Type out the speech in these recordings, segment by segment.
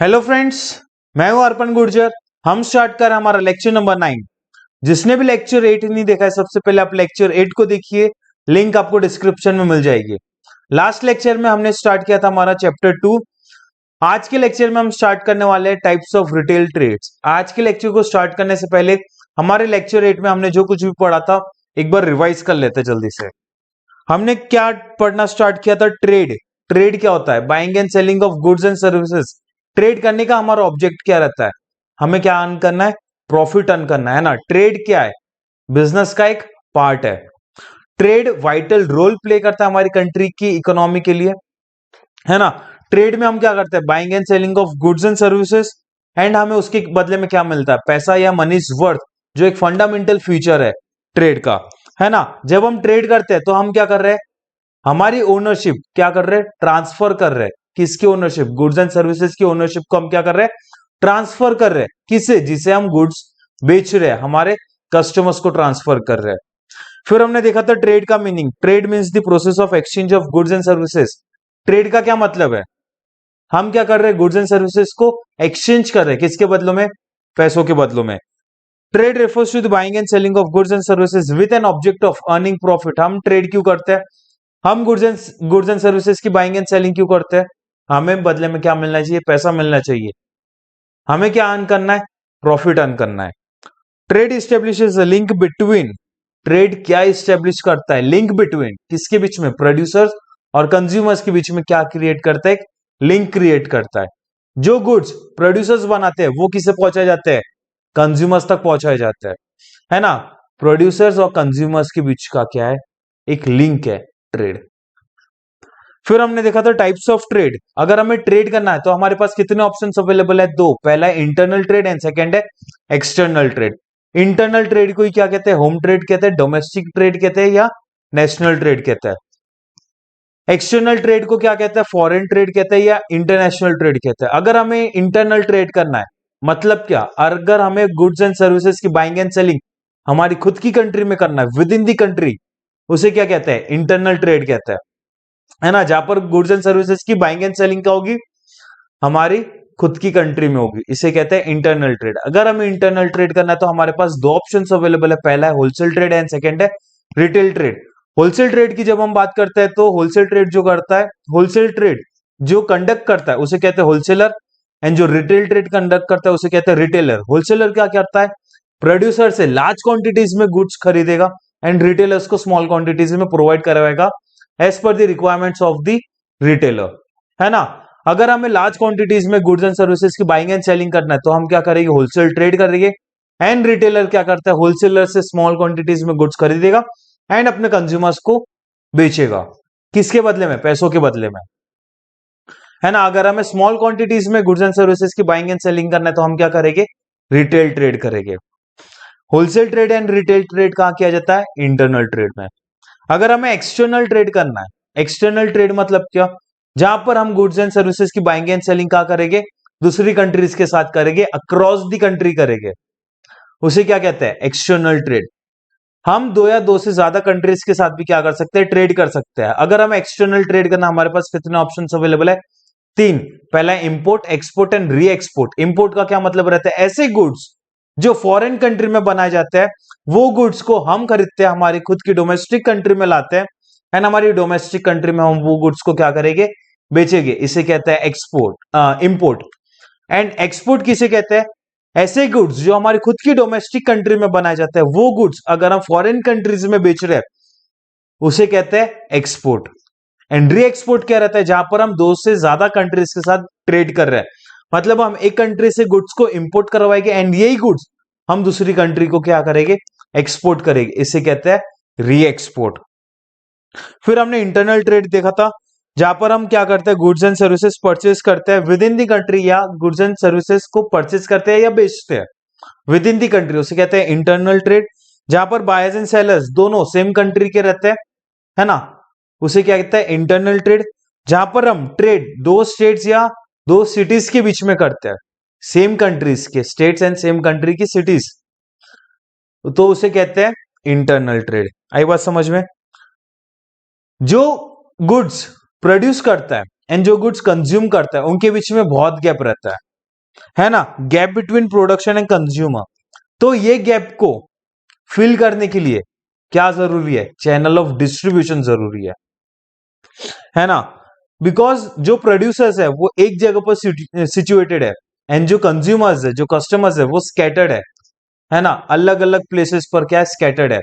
Hello friends, मैं हूं अर्पण गुर्जर। हम स्टार्ट कर हमारा लेक्चर नंबर 9। जिसने भी लेक्चर 8 नहीं देखा है, सबसे पहले आप लेक्चर 8 को देखिए, लिंक आपको डिस्क्रिप्शन में मिल जाएगी। लास्ट लेक्चर में हमने स्टार्ट किया था हमारा चैप्टर 2। आज के लेक्चर में हम स्टार्ट करने वाले हैं टाइप्स ऑफ रिटेल ट्रेड्स। आज के लेक्चर को स्टार्ट करने से पहले हमारे लेक्चर 8 में हमने जो कुछ भी पढ़ा था एक बार रिवाइज कर लेते जल्दी से। हमने क्या पढ़ना स्टार्ट किया था? ट्रेड। ट्रेड क्या होता है? Buying and selling of goods and services. Trade करने का हमारा ऑब्जेक्ट क्या रहता है? हमें क्या अर्न करना है? प्रॉफिट अर्न करना है ना। ट्रेड क्या है? बिजनेस का एक पार्ट है। ट्रेड वाइटल रोल प्ले करता है हमारी कंट्री की इकोनॉमी के लिए, है ना। ट्रेड में हम क्या करते हैं? Buying and selling of goods and services, and हमें उसके बदले में क्या मिलता है? पैसा या मनी इज वर्थ, जो एक फंडामेंटल फीचर है ट्रेड का, है ना। जब हम ट्रेड करते हैं तो हम क्या कर रहे हैं? हमारी ओनरशिप क्या कर रहे हैं? ट्रांसफर कर रहे हैं। किसकी ओनरशिप? गुड्स एंड सर्विसेज की ओनरशिप को हम क्या कर रहे हैं? ट्रांसफर कर रहे हैं। किसे? जिसे हम गुड्स बेच रहे हैं, हमारे कस्टमर्स को ट्रांसफर कर रहे हैं। फिर हमने देखा था ट्रेड का meaning. Trade means the process of exchange of goods and services. Trade का क्या मतलब है? हम क्या कर रहे हैं? गुड्स एंड सर्विसेज को एक्सचेंज कर रहे हैं। किसके बदलों में? पैसों के बदलों में। Trade refers to the buying and selling of goods and services with an object of earning profit. हम ट्रेड क्यों करते हैं? हम गुड्स एंड सर्विसेज की बाइंग एंड सेलिंग क्यों करते हैं? हमें बदले में क्या मिलना चाहिए? पैसा मिलना चाहिए। हमें क्या अर्न करना है? प्रॉफिट अर्न करना है। Trade establishes a link between. Trade क्या इस्टेब्लिश करता है? लिंक बिटवीन किसके बीच में? प्रोड्यूसर्स और कंज्यूमर्स के बीच में क्या क्रिएट करता है? एक लिंक क्रिएट करता है। जो गुड्स प्रोड्यूसर्स बनाते हैं वो किसे पहुंचाए जाते हैं? कंज्यूमर्स तक पहुंचाए जाते हैं, है ना। प्रोड्यूसर्स और कंज्यूमर्स के बीच का क्या है? एक लिंक है ट्रेड। फिर हमने देखा था टाइप्स ऑफ ट्रेड। अगर हमें ट्रेड करना है तो हमारे पास कितने ऑप्शंस अवेलेबल है? दो। पहला है इंटरनल ट्रेड एंड सेकंड है एक्सटर्नल ट्रेड। इंटरनल ट्रेड को ही क्या कहते हैं? होम ट्रेड कहते हैं, डोमेस्टिक ट्रेड कहते हैं, या नेशनल ट्रेड कहते हैं। एक्सटर्नल ट्रेड को क्या कहते हैं? फॉरेन ट्रेड कहते हैं, या इंटरनेशनल ट्रेड कहते हैं। अगर हमें इंटरनल ट्रेड करना है, मतलब क्या? अगर हमें गुड्स एंड सर्विसेज की बाइंग एंड सेलिंग हमारी खुद की कंट्री में करना है, विद इन दी कंट्री, उसे क्या कहते हैं? इंटरनल ट्रेड कहते हैं, है ना। जहां पर गुड्स एंड सर्विसेज की बाइंग एंड सेलिंग क्या होगी? हमारी खुद की कंट्री में होगी। इसे कहते हैं इंटरनल ट्रेड। अगर हमें इंटरनल ट्रेड करना है तो हमारे पास दो ऑप्शंस अवेलेबल है। पहला है होलसेल ट्रेड एंड सेकंड है रिटेल ट्रेड। होलसेल ट्रेड की जब हम बात करते हैं तो होलसेल ट्रेड जो करता है, होलसेल ट्रेड जो कंडक्ट करता है उसे कहते हैं होलसेलर, एंड जो रिटेल ट्रेड कंडक्ट करता है उसे कहते हैं रिटेलर। होलसेलर क्या करता है? प्रोड्यूसर से लार्ज क्वांटिटीज में गुड्स खरीदेगा, एंड रिटेलर्स को स्मॉल क्वांटिटीज में प्रोवाइड करवाएगा as per the requirements of the retailer, है ना। अगर हमें लार्ज क्वांटिटीज में गुड्स एंड सर्विसेज की बाइंग एंड सेलिंग करना है तो हम क्या करेंगे? होलसेल ट्रेड करेंगे। एंड रिटेलर क्या करता है? होलसेलर से स्मॉल क्वांटिटीज में गुड्स खरीदेगा एंड अपने कंज्यूमर्स को बेचेगा। किसके बदले में? पैसों के बदले में, है ना। अगर हमें स्मॉल क्वांटिटीज में गुड्स एंड सर्विसेज की बाइंग एंड सेलिंग करना है तो हम क्या करेंगे? रिटेल ट्रेड करेंगे। Wholesale trade and retail trade कहां किया जाता है? इंटरनल ट्रेड में। अगर हमें एक्सटर्नल ट्रेड करना है, एक्सटर्नल ट्रेड मतलब क्या? जहां पर हम गुड्स एंड सर्विसेज की बाइंग एंड सेलिंग कहां करेंगे? दूसरी कंट्रीज के साथ करेंगे, अक्रॉस दी कंट्री करेंगे। उसे क्या कहते हैं? External trade. हम दो या दो से ज्यादा कंट्रीज के साथ भी क्या कर सकते हैं? ट्रेड कर सकते हैं। अगर हमें एक्सटर्नल ट्रेड करना, हमारे पास कितने ऑप्शन अवेलेबल है? तीन। पहला है import, export and re export. Import का क्या मतलब रहता है? ऐसे गुड्स जो फॉरेन कंट्री में बनाए जाते हैं, वो गुड्स को हम खरीदते हैं, हमारी खुद की डोमेस्टिक कंट्री में लाते हैं, एंड हमारी डोमेस्टिक कंट्री में हम वो गुड्स को क्या करेंगे? बेचेंगे। इसे कहते हैं एक्सपोर्ट, इंपोर्ट। एंड एक्सपोर्ट किसे कहते हैं? ऐसे गुड्स जो हमारी खुद की डोमेस्टिक कंट्री में बनाए जाते हैं, वो गुड्स अगर हम फॉरेन कंट्रीज में बेच रहे हैं उसे कहते हैं एक्सपोर्ट। एंड री एक्सपोर्ट क्या रहता है? जहां पर हम दो से ज्यादा कंट्रीज के साथ ट्रेड कर रहे हैं, मतलब हम एक कंट्री से गुड्स को इंपोर्ट करवाएंगे एंड यही गुड्स हम दूसरी कंट्री को क्या करेंगे? एक्सपोर्ट करेंगे। इसे कहते हैं री एक्सपोर्ट। फिर हमने इंटरनल ट्रेड देखा था, जहां पर हम क्या करते हैं? गुड्स एंड सर्विसेज परचेज करते हैं विद इन दी कंट्री, या गुड्स एंड सर्विसेज को परचेज करते हैं या बेचते हैं विद इन दी कंट्री, उसे कहते हैं इंटरनल ट्रेड। जहां पर बायर्स एंड सेलर्स दोनों सेम कंट्री के रहते हैं, है ना, उसे क्या कहते हैं? Internal trade. जहां पर हम ट्रेड दो स्टेट्स या दो सिटीज के बीच में करते हैं, सेम कंट्रीज के स्टेट्स एंड सेम कंट्री की सिटीज, तो उसे कहते हैं इंटरनल ट्रेड। आई बात समझ में? जो गुड्स प्रोड्यूस करता है एंड जो गुड्स कंज्यूम करता है, उनके बीच में बहुत गैप रहता है। है ना, gap between production and consumer. तो ये गैप को फिल करने के लिए क्या जरूरी है? चैनल ऑफ डिस्ट्रीब्यूशन जरूरी है ना, बिकॉज जो प्रोड्यूसर्स है वो एक जगह पर सिचुएटेड है, एंड जो कंज्यूमर्स है, जो कस्टमर्स है, वो स्कैटर्ड है ना, अलग अलग प्लेसेस पर क्या है, स्कैटर्ड है।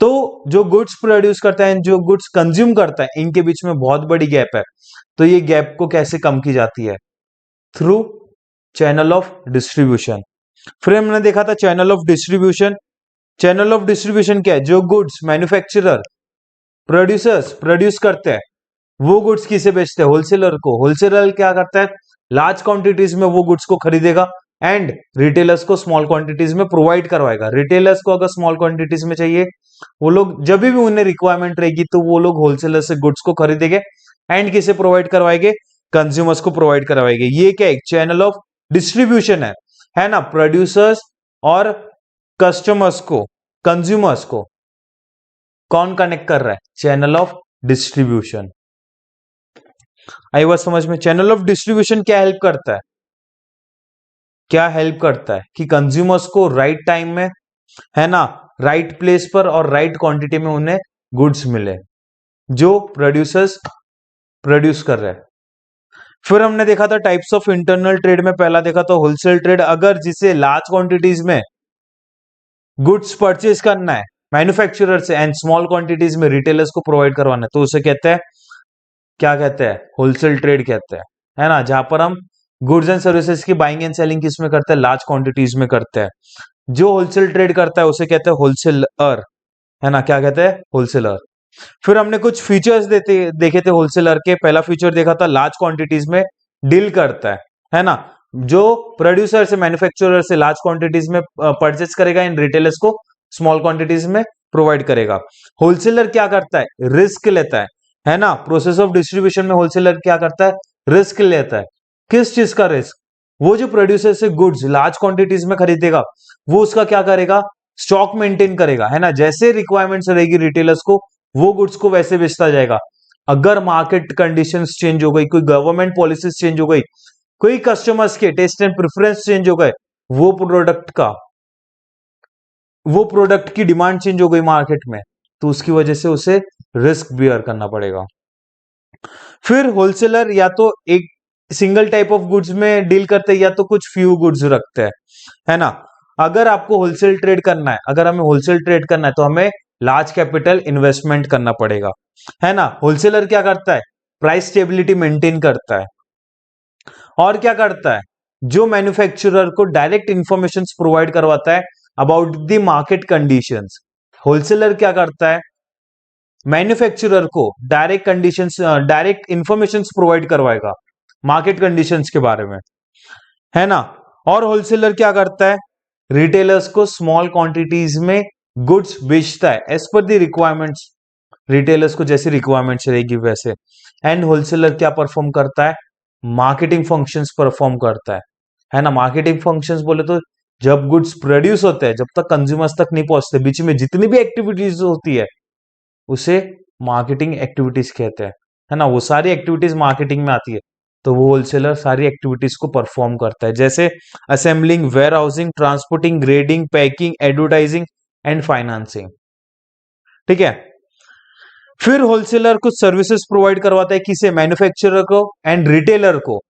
तो जो गुड्स प्रोड्यूस करता है, जो गुड्स कंज्यूम करता है, इनके बीच में बहुत बड़ी गैप है। तो ये गैप को कैसे कम की जाती है? Through channel of distribution. फिर हमने देखा था channel of distribution. Channel of distribution क्या है? जो गुड्स मैन्युफैक्चरर प्रोड्यूसर्स प्रोड्यूस करते हैं, वो गुड्स किसे बेचते हैं? होलसेलर को। होलसेलर क्या करता है? लार्ज क्वांटिटीज में वो गुड्स को खरीदेगा एंड रिटेलर्स को स्मॉल क्वांटिटीज में प्रोवाइड करवाएगा। रिटेलर्स को अगर स्मॉल क्वांटिटीज में चाहिए, वो लोग जब भी उन्हें रिक्वायरमेंट रहेगी तो वो लोग होलसेलर से गुड्स को खरीदेंगे एंड किसे प्रोवाइड करवाएंगे? कंज्यूमर्स को प्रोवाइड करवाएंगे। ये क्या एक चैनल ऑफ डिस्ट्रीब्यूशन है ना। प्रोड्यूसर्स और कस्टमर्स को, कंज्यूमर्स को कौन कनेक्ट कर रहा है? Channel of distribution. आई बात समझ में? चैनल ऑफ डिस्ट्रीब्यूशन क्या हेल्प करता है? क्या हेल्प करता है कि कंज्यूमर्स को राइट टाइम में, है ना, राइट प्लेस पर और राइट क्वांटिटी में उन्हें गुड्स मिले जो प्रोड्यूसर्स प्रोड्यूस कर रहे हैं। फिर हमने देखा था टाइप्स ऑफ इंटरनल ट्रेड में पहला देखा था होलसेल ट्रेड। अगर जिसे लार्ज क्वांटिटीज में गुड्स परचेज करना है मैन्युफैक्चरर से एंड स्मॉल क्वांटिटीज में रिटेलर्स को प्रोवाइड करवाना है, तो उसे कहते हैं, क्या कहते हैं? होलसेल ट्रेड कहते हैं, है ना। जहां पर हम गुड्स एंड सर्विसेज की बाइंग एंड सेलिंग किस में करते हैं? लार्ज क्वांटिटीज में करते हैं। जो होलसेल ट्रेड करता है उसे कहते हैं होलसेलर, है ना। क्या कहते हैं? होलसेलर। फिर हमने कुछ फीचर्स देखे थे होलसेलर के। पहला फीचर देखा था लार्ज क्वांटिटीज में डील करता है ना। जो प्रोड्यूसर से, मैन्युफैक्चरर से लार्ज क्वांटिटीज में परचेस करेगा इन रिटेलर्स को स्मॉल क्वांटिटीज में प्रोवाइड करेगा। होलसेलर क्या करता है? रिस्क लेता है ना। प्रोसेस ऑफ डिस्ट्रीब्यूशन में होलसेलर क्या करता है? रिस्क लेता है। किस चीज का रिस्क? वो जो प्रोड्यूसर से गुड्स लार्ज क्वांटिटीज में खरीदेगा, वो उसका क्या करेगा? स्टॉक मेंटेन करेगा, है ना। जैसे रिक्वायरमेंट्स रहेगी रिटेलर्स को, वो गुड्स को वैसे बेचता जाएगा। अगर मार्केट कंडीशंस चेंज हो गई, कोई गवर्नमेंट पॉलिसीज चेंज हो गई, कोई कस्टमर्स के टेस्ट एंड प्रेफरेंस चेंज हो गए, वो प्रोडक्ट की डिमांड चेंज हो गई मार्केट में, तो उसकी वजह से उसे रिस्क बियर करना पड़ेगा। फिर होलसेलर या तो एक सिंगल टाइप ऑफ गुड्स में डील करते हैं या तो कुछ फ्यू गुड्स रखते हैं, है ना। अगर आपको होलसेल ट्रेड करना है, अगर हमें होलसेल ट्रेड करना है तो हमें लार्ज कैपिटल इन्वेस्टमेंट करना पड़ेगा, है ना। होलसेलर क्या करता है? प्राइस स्टेबिलिटी मेंटेन करता है। और क्या करता है? जो मैन्युफैक्चरर को डायरेक्ट इंफॉर्मेशन प्रोवाइड करवाता है about the market conditions. Wholesaler क्या करता है? मैन्युफैक्चरर को डायरेक्ट इंफॉर्मेशन प्रोवाइड करवाएगा मार्केट कंडीशंस के बारे में, है ना। और होलसेलर क्या करता है? रिटेलर्स को स्मॉल क्वांटिटीज में गुड्स बेचता है as per the requirements. Retailers को जैसी रिक्वायरमेंट्स रहेगी वैसे। एंड होलसेलर क्या परफॉर्म करता है? मार्केटिंग फंक्शंस परफॉर्म करता है ना। मार्केटिंग फंक्शंस बोले तो जब गुड्स प्रोड्यूस होते हैं, जब तक कंज्यूमर्स तक नहीं पहुंचते, बीच में जितनी भी एक्टिविटीज होती है उसे मार्केटिंग एक्टिविटीज कहते हैं, है ना। वो सारी एक्टिविटीज मार्केटिंग में आती है, तो वो होलसेलर सारी एक्टिविटीज को परफॉर्म करता है, जैसे assembling, warehousing, transporting, grading, packing, advertising and financing. ठीक है। फिर होलसेलर कुछ सर्विसेज प्रोवाइड करवाता है, किसे? मैन्युफैक्चरर को एंड रिटेलर को,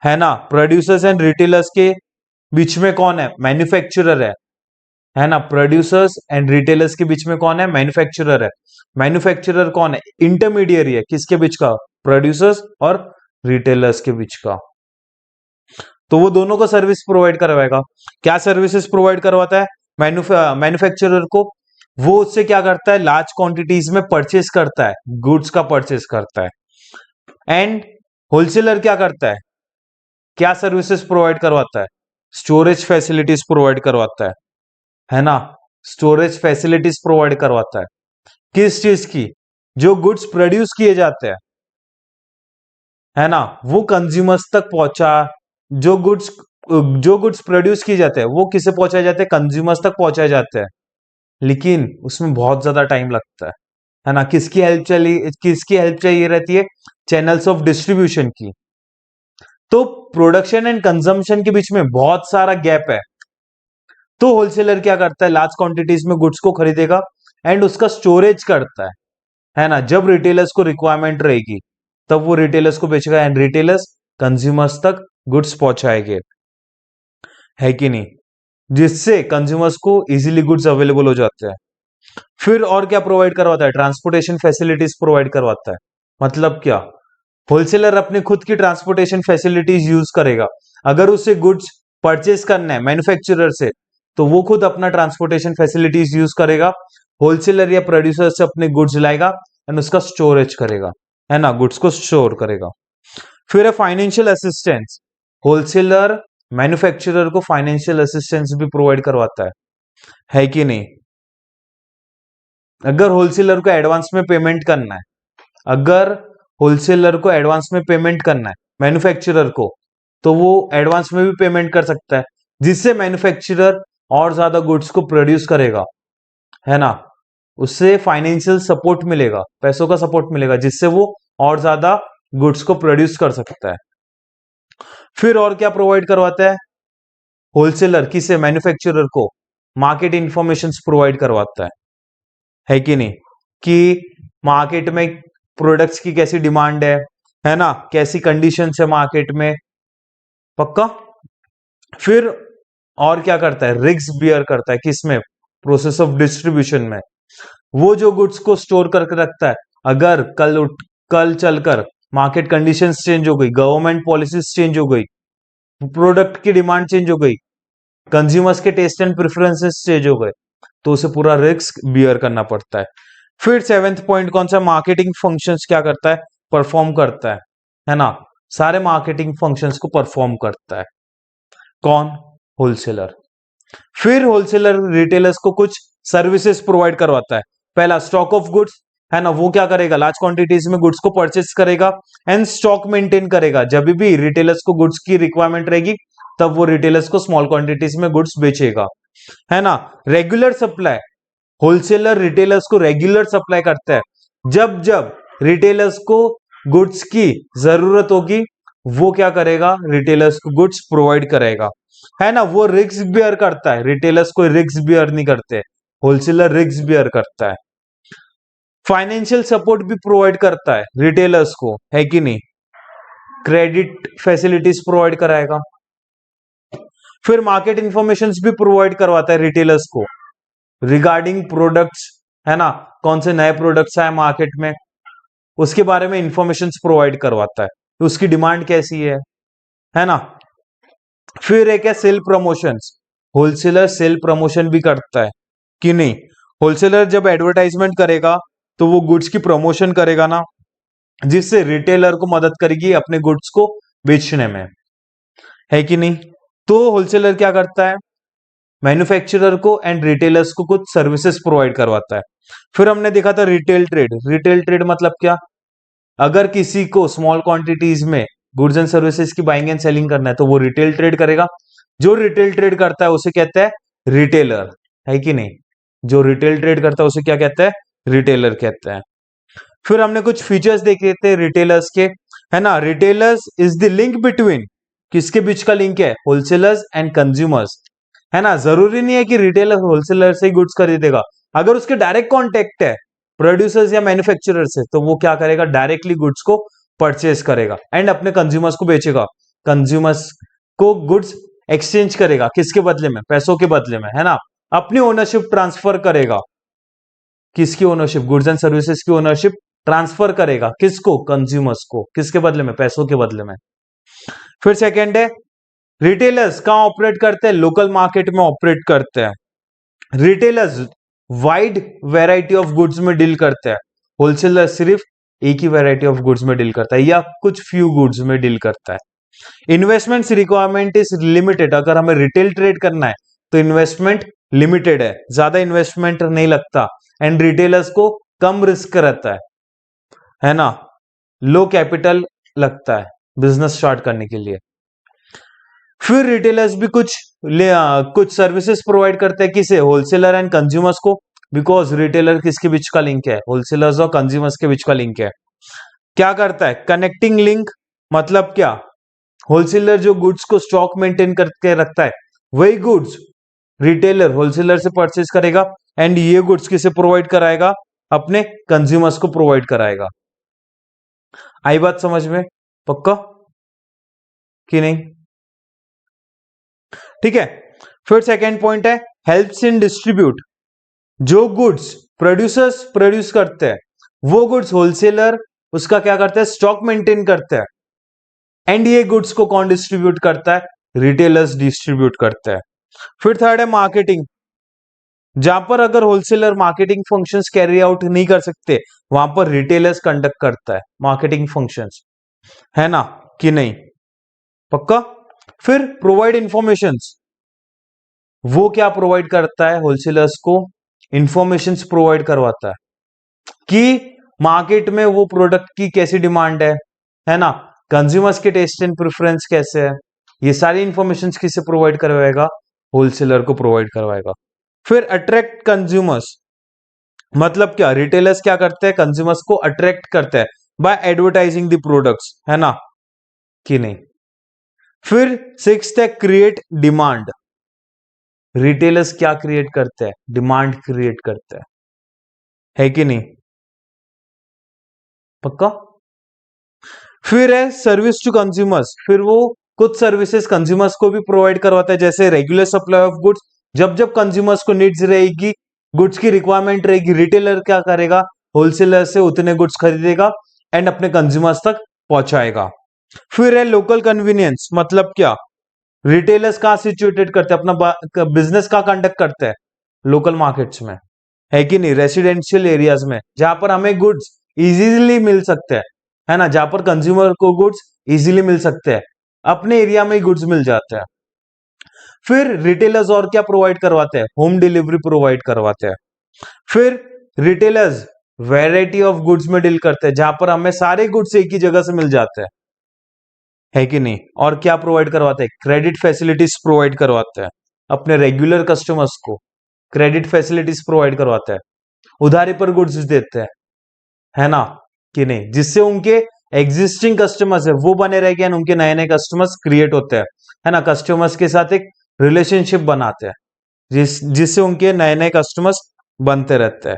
है ना। प्रोड्यूसर्स एंड रिटेलर्स के बीच में कौन है? मैन्युफैक्चरर है ना। प्रोड्यूसर्स एंड रिटेलर्स के बीच में कौन है? मैन्युफैक्चरर है। मैन्युफैक्चरर कौन है? इंटरमीडियरी है। किसके बीच का? प्रोड्यूसर्स और रिटेलर्स के बीच का। तो वो दोनों को सर्विस प्रोवाइड करवाएगा। क्या सर्विसेज प्रोवाइड करवाता है? मैन्युफैक्चरर को वो उससे क्या करता है? लार्ज क्वांटिटीज में परचेस करता है, गुड्स का परचेस करता है। एंड होलसेलर क्या करता है? क्या सर्विसेज प्रोवाइड करवाता है? स्टोरेज फैसिलिटीज प्रोवाइड करवाता है ना। स्टोरेज फैसिलिटीज प्रोवाइड करवाता है। किस चीज की? जो गुड्स प्रोड्यूस किए जाते हैं, है ना, वो कंज्यूमर्स तक पहुंचा। जो गुड्स प्रोड्यूस किए जाते हैं वो किसे पहुंचाए जाते हैं? कंज्यूमर्स तक पहुंचाए जाते हैं, लेकिन उसमें बहुत ज्यादा टाइम लगता है ना। किसकी हेल्प चाहिए रहती है? चैनल्स ऑफ डिस्ट्रीब्यूशन की। तो प्रोडक्शन एंड कंजम्पशन के बीच में बहुत सारा गैप है, तो होलसेलर क्या करता है, लार्ज क्वांटिटीज में गुड्स को खरीदेगा एंड उसका स्टोरेज करता है ना। जब रिटेलर्स को रिक्वायरमेंट रहेगी तब वो रिटेलर्स को बेचेगा एंड रिटेलर्स कंज्यूमर्स तक गुड्स पहुंचाएंगे, है कि नहीं, जिससे कंज्यूमर्स को इजीली गुड्स अवेलेबल हो जाते हैं। फिर और क्या प्रोवाइड करवाता है, ट्रांसपोर्टेशन फैसिलिटीज प्रोवाइड करवाता है। मतलब क्या, होलसेलर अपने खुद की ट्रांसपोर्टेशन फैसिलिटीज यूज करेगा। अगर उसे गुड्स परचेस करना है मैन्युफैक्चरर से तो वो खुद अपना ट्रांसपोर्टेशन फैसिलिटीज यूज करेगा, होलसेलर या प्रोड्यूसर से अपने गुड्स लाएगा एंड उसका स्टोरेज करेगा, है ना, गुड्स को स्टोर करेगा। फिर है फाइनेंशियल असिस्टेंस, होलसेलर मैन्युफैक्चरर को फाइनेंशियल असिस्टेंस भी प्रोवाइड करवाता है कि नहीं। अगर होलसेलर को एडवांस में पेमेंट करना है, अगर होलसेलर को एडवांस में पेमेंट करना है मैन्युफैक्चरर को, तो वो एडवांस में भी पेमेंट कर सकता है, जिससे मैन्युफैक्चरर और ज्यादा गुड्स को प्रोड्यूस करेगा, है ना, उससे फाइनेंशियल सपोर्ट मिलेगा, पैसों का सपोर्ट मिलेगा, जिससे वो और ज्यादा गुड्स को प्रोड्यूस कर सकता है। फिर और क्या प्रोवाइड करवाता है होलसेलर, किसे, मैन्युफैक्चरर को मार्केट इंफॉर्मेशन प्रोवाइड करवाता है कि नहीं, कि मार्केट में प्रोडक्ट्स की कैसी डिमांड है ना, कैसी कंडीशंस है मार्केट में, पक्का। फिर और क्या करता है, रिस्क बियर करता है, किसमें, प्रोसेस ऑफ डिस्ट्रीब्यूशन में। वो जो गुड्स को स्टोर करके रखता है, अगर कल चलकर मार्केट कंडीशंस चेंज हो गई, गवर्नमेंट पॉलिसीज चेंज हो गई, प्रोडक्ट की डिमांड चेंज हो गई, कंज्यूमर्स के टेस्ट एंड प्रेफरेंसेस चेंज हो गए, तो उसे पूरा रिस्क बियर करना पड़ता है। फिर 7th पॉइंट कौन सा, मार्केटिंग फंक्शंस क्या करता है, परफॉर्म करता है ना, सारे मार्केटिंग फंक्शंस को परफॉर्म करता है कौन, होलसेलर। फिर होलसेलर रिटेलर्स को कुछ सर्विसेज प्रोवाइड करवाता है। पहला, स्टॉक ऑफ गुड्स, है ना, वो क्या करेगा, लार्ज क्वांटिटीज में गुड्स को परचेस करेगा एंड स्टॉक मेंटेन करेगा। जब भी रिटेलर्स को गुड्स की रिक्वायरमेंट रहेगी तब वो रिटेलर्स को स्मॉल क्वांटिटीज में गुड्स बेचेगा, है ना। रेगुलर सप्लाई, होलसेलर रिटेलर्स को रेगुलर सप्लाई करता है, जब जब रिटेलर्स को गुड्स की जरूरत होगी वो क्या करेगा, रिटेलर्स को गुड्स प्रोवाइड करेगा, है ना। वो रिस्क बियर करता है, रिटेलर्स कोई रिस्क बियर नहीं करते, होलसेलर रिस्क बियर करता है। फाइनेंशियल सपोर्ट भी प्रोवाइड करता है रिटेलर्स को, है कि नहीं, क्रेडिट फैसिलिटीज प्रोवाइड कराएगा। फिर मार्केट इंफॉर्मेशन भी प्रोवाइड करवाता है रिटेलर्स को रिगार्डिंग प्रोडक्ट्स, है ना, कौन से नए प्रोडक्ट्स आए मार्केट में उसके बारे में इंफॉर्मेशन प्रोवाइड करवाता है, उसकी डिमांड कैसी है ना। फिर एक है sale promotions, wholesaler sale promotion भी करता है कि नहीं। होलसेलर जब एडवर्टाइजमेंट करेगा तो वो गुड्स की प्रमोशन करेगा ना, जिससे रिटेलर को मदद करेगी अपने गुड्स को बेचने में, है कि नहीं। तो होलसेलर क्या करता है, मैन्युफैक्चरर को एंड रिटेलर्स को कुछ सर्विसेज प्रोवाइड करवाता है। फिर हमने देखा था रिटेल ट्रेड, रिटेल ट्रेड मतलब क्या, अगर किसी को स्मॉल क्वांटिटीज में गुड्स एंड सर्विसेज की बाइंग एंड सेलिंग करना है तो वो रिटेल ट्रेड करेगा। जो रिटेल ट्रेड करता है उसे कहता है रिटेलर, है कि नहीं, जो रिटेल ट्रेड करता है उसे क्या कहता है, रिटेलर कहता है। फिर हमने कुछ फीचर्स देखे थे रिटेलर्स के, है ना। Retailers is the link between, किसके बीच का लिंक है, होलसेलर्स एंड कंज्यूमर्स, है ना। जरूरी नहीं है कि रिटेलर होलसेलर से ही गुड्स खरीदेगा, अगर उसके डायरेक्ट कॉन्टेक्ट है प्रोड्यूसर्स या मैन्युफैक्चरर से तो वो क्या करेगा, डायरेक्टली गुड्स को परचेस करेगा एंड अपने कंज्यूमर्स को बेचेगा, कंज्यूमर्स को गुड्स एक्सचेंज करेगा, किसके बदले में, पैसों के बदले में, है ना। अपनी ओनरशिप ट्रांसफर करेगा, किसकी ओनरशिप, गुड्स एंड सर्विसेज की ओनरशिप ट्रांसफर करेगा, किसको, कंज्यूमर्स को, किसके बदले में, पैसों के बदले में। फिर सेकेंड है रिटेलर्स कहां ऑपरेट करते हैं, लोकल मार्केट में ऑपरेट करते हैं। Retailers wide variety of goods में डील करते हैं, होलसेलर सिर्फ एक ही वैरायटी ऑफ गुड्स में डील करता है या कुछ फ्यू गुड्स में डील करता है। इन्वेस्टमेंट रिक्वायरमेंट इज लिमिटेड, अगर हमें रिटेल ट्रेड करना है तो इन्वेस्टमेंट लिमिटेड है, ज्यादा इन्वेस्टमेंट नहीं लगता एंड रिटेलर्स को कम रिस्क रहता है ना, लो कैपिटल लगता है बिजनेस स्टार्ट करने के लिए। फिर रिटेलर्स भी कुछ सर्विसेज प्रोवाइड करते हैं, किसे, होलसेलर एंड कंज्यूमर्स को, बिकॉज रिटेलर किसके बीच का लिंक है, होलसेलर्स और कंज्यूमर्स के बीच का लिंक है। क्या करता है, कनेक्टिंग लिंक, मतलब क्या, होलसेलर जो गुड्स को स्टॉक मेंटेन करके रखता है, वही गुड्स रिटेलर होलसेलर से परचेज करेगा एंड ये गुड्स किसे प्रोवाइड कराएगा? अपने कंज्यूमर्स को प्रोवाइड कराएगा। आई बात समझ में? पक्का कि नहीं? ठीक है। फिर सेकेंड पॉइंट है हेल्प्स इन डिस्ट्रीब्यूट। जो गुड्स प्रोड्यूसर्स प्रोड्यूस करते हैं, वो गुड्स होलसेलर उसका क्या करता है? स्टॉक मेंटेन करता है एंड ये गुड्स को कौन डिस्ट्रीब्यूट करता है? रिटेलर्स डिस्ट्रीब्यूट करता है। फिर थर्ड है मार्केटिंग। जहां पर अगर wholesaler marketing functions carry out नहीं कर सकते, वहां पर रिटेलर्स कंडक्ट करता है मार्केटिंग फंक्शंस, है ना कि नहीं? पक्का। फिर प्रोवाइड इंफॉर्मेशंस। वो क्या प्रोवाइड करता है? होलसेलर्स को इंफॉर्मेशंस प्रोवाइड करवाता है कि मार्केट में वो प्रोडक्ट की कैसी डिमांड है ना, कंज्यूमर्स के टेस्ट एंड प्रेफरेंस कैसे है, ये सारी इंफॉर्मेशंस किसे प्रोवाइड करवाएगा? होलसेलर को प्रोवाइड करवाएगा। फिर अट्रैक्ट कंज्यूमर्स। मतलब क्या? रिटेलर्स क्या करते हैं? कंज्यूमर्स को अट्रैक्ट करते हैं बाय एडवर्टाइजिंग द प्रोडक्ट्स, है ना कि नहीं? फिर सिक्स्थ है क्रिएट डिमांड। रिटेलर्स क्या क्रिएट करते हैं? डिमांड क्रिएट करते हैं, है कि नहीं? पक्का। फिर है सर्विस टू कंज्यूमर्स। फिर वो कुछ सर्विसेज कंज्यूमर्स को भी प्रोवाइड करवाता है, जैसे रेगुलर सप्लाई ऑफ गुड्स। जब जब कंज्यूमर्स को नीड्स रहेगी, गुड्स की रिक्वायरमेंट रहेगी, रिटेलर क्या करेगा? होलसेलर से उतने गुड्स खरीदेगा एंड अपने कंज्यूमर्स तक पहुंचाएगा। फिर है लोकल कन्वीनियंस। मतलब क्या? रिटेलर्स कहां सिचुएटेड करते हैं अपना बिजनेस, कहां कंडक्ट करते हैं? लोकल मार्केट्स में, है कि नहीं? रेसिडेंशियल एरियाज में, जहां पर हमें गुड्स इजीली मिल सकते हैं, है ना, जहां पर कंज्यूमर को गुड्स इजीली मिल सकते हैं, अपने एरिया में ही गुड्स मिल जाते हैं। फिर रिटेलर्स और क्या प्रोवाइड करवाते हैं? होम डिलीवरी प्रोवाइड करवाते हैं। फिर रिटेलर्स वैरायटी ऑफ गुड्स में डील करते हैं, जहां पर हमें सारे गुड्स एक ही जगह से मिल जाते हैं, है कि नहीं? और क्या प्रोवाइड करवाते हैं? क्रेडिट फैसिलिटीज प्रोवाइड करवाते हैं अपने रेगुलर कस्टमर्स को। क्रेडिट फैसिलिटीज प्रोवाइड करवाते हैं, उधारी पर गुड्स देते हैं, है ना कि नहीं? जिससे उनके एग्जिस्टिंग कस्टमर्स है वो बने रहेंगे एंड उनके नए नए कस्टमर्स क्रिएट होते हैं, है ना। कस्टमर्स के साथ एक रिलेशनशिप बनाते हैं जिससे उनके नए नए कस्टमर्स बनते रहते हैं।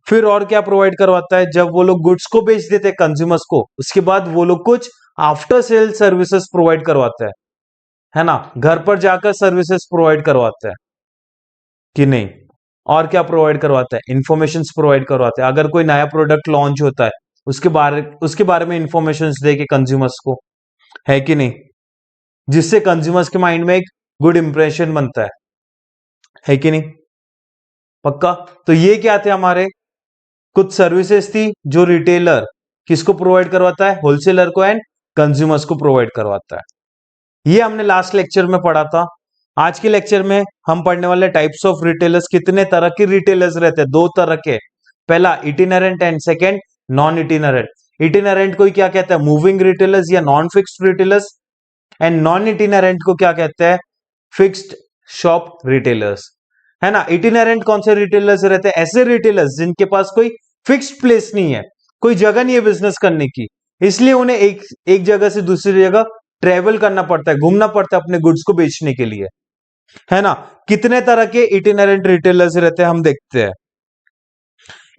फिर और क्या प्रोवाइड करवाता है? जब वो लोग गुड्स को बेच देते हैं कंज्यूमर्स को, उसके बाद वो लोग कुछ आफ्टर सेल सर्विसेज प्रोवाइड करवाते हैं, है ना। घर पर जाकर सर्विसेज प्रोवाइड करवाते हैं कि नहीं? और क्या प्रोवाइड करवाता है? इंफॉर्मेशन प्रोवाइड करवाते हैं। अगर कोई नया प्रोडक्ट लॉन्च होता है, उसके बारे में इंफॉर्मेशन दे के कंज्यूमर्स को, है कि नहीं? जिससे कंज्यूमर्स के माइंड में एक गुड इंप्रेशन बनता है कि नहीं? पक्का। तो ये क्या थे? हमारे कुछ सर्विसेज थी जो रिटेलर किसको प्रोवाइड करवाता है? होलसेलर को एंड कंज्यूमर्स को प्रोवाइड करवाता है। ये हमने लास्ट लेक्चर में पढ़ा था। आज के लेक्चर में हम पढ़ने वाले टाइप्स ऑफ रिटेलर्स। कितने तरह के रिटेलर्स रहते हैं? दो तरह के। पहला itinerant and second non itinerant. Itinerant को क्या कहते हैं? मूविंग रिटेलर्स या non fixed retailers. And non itinerant को क्या कहते हैं? फिक्स्ड शॉप रिटेलर्स, है ना। इटिनरेंट कौन से रिटेलर्स रहते हैं? ऐसे रिटेलर्स जिनके पास कोई फिक्स्ड प्लेस नहीं है, कोई जगह नहीं है बिजनेस करने की, इसलिए उन्हें एक जगह से दूसरी जगह ट्रेवल करना पड़ता है, घूमना पड़ता है अपने गुड्स को बेचने के लिए, है ना। कितने तरह के इटिनरेंट रिटेलर्स रहते हैं हम देखते हैं।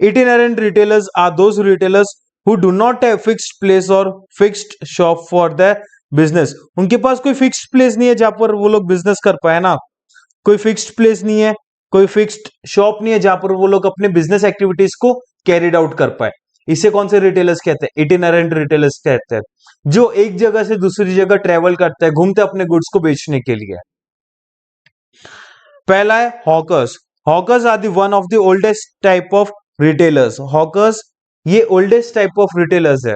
Itinerant retailers are those retailers who do not have fixed place और fixed shop for the business. उनके पास कोई फिक्स्ड प्लेस नहीं है जहां पर वो लोग बिजनेस कर पाए ना, कोई फिक्स्ड प्लेस नहीं है, कोई फिक्स्ड शॉप नहीं है जहां पर वो लोग अपने बिजनेस एक्टिविटीज को कैरिड आउट कर पाए। इसे कौन से रिटेलर्स कहते हैं? इटिनरेंट रिटेलर्स कहते हैं, जो एक जगह से दूसरी जगह ट्रेवल करते हैं, घूमते अपने गुड्स को बेचने के लिए। पहला है hawkers. Hawkers are the one of the oldest type of retailers. Hawkers ये ओल्डेस्ट टाइप ऑफ रिटेलर्स है।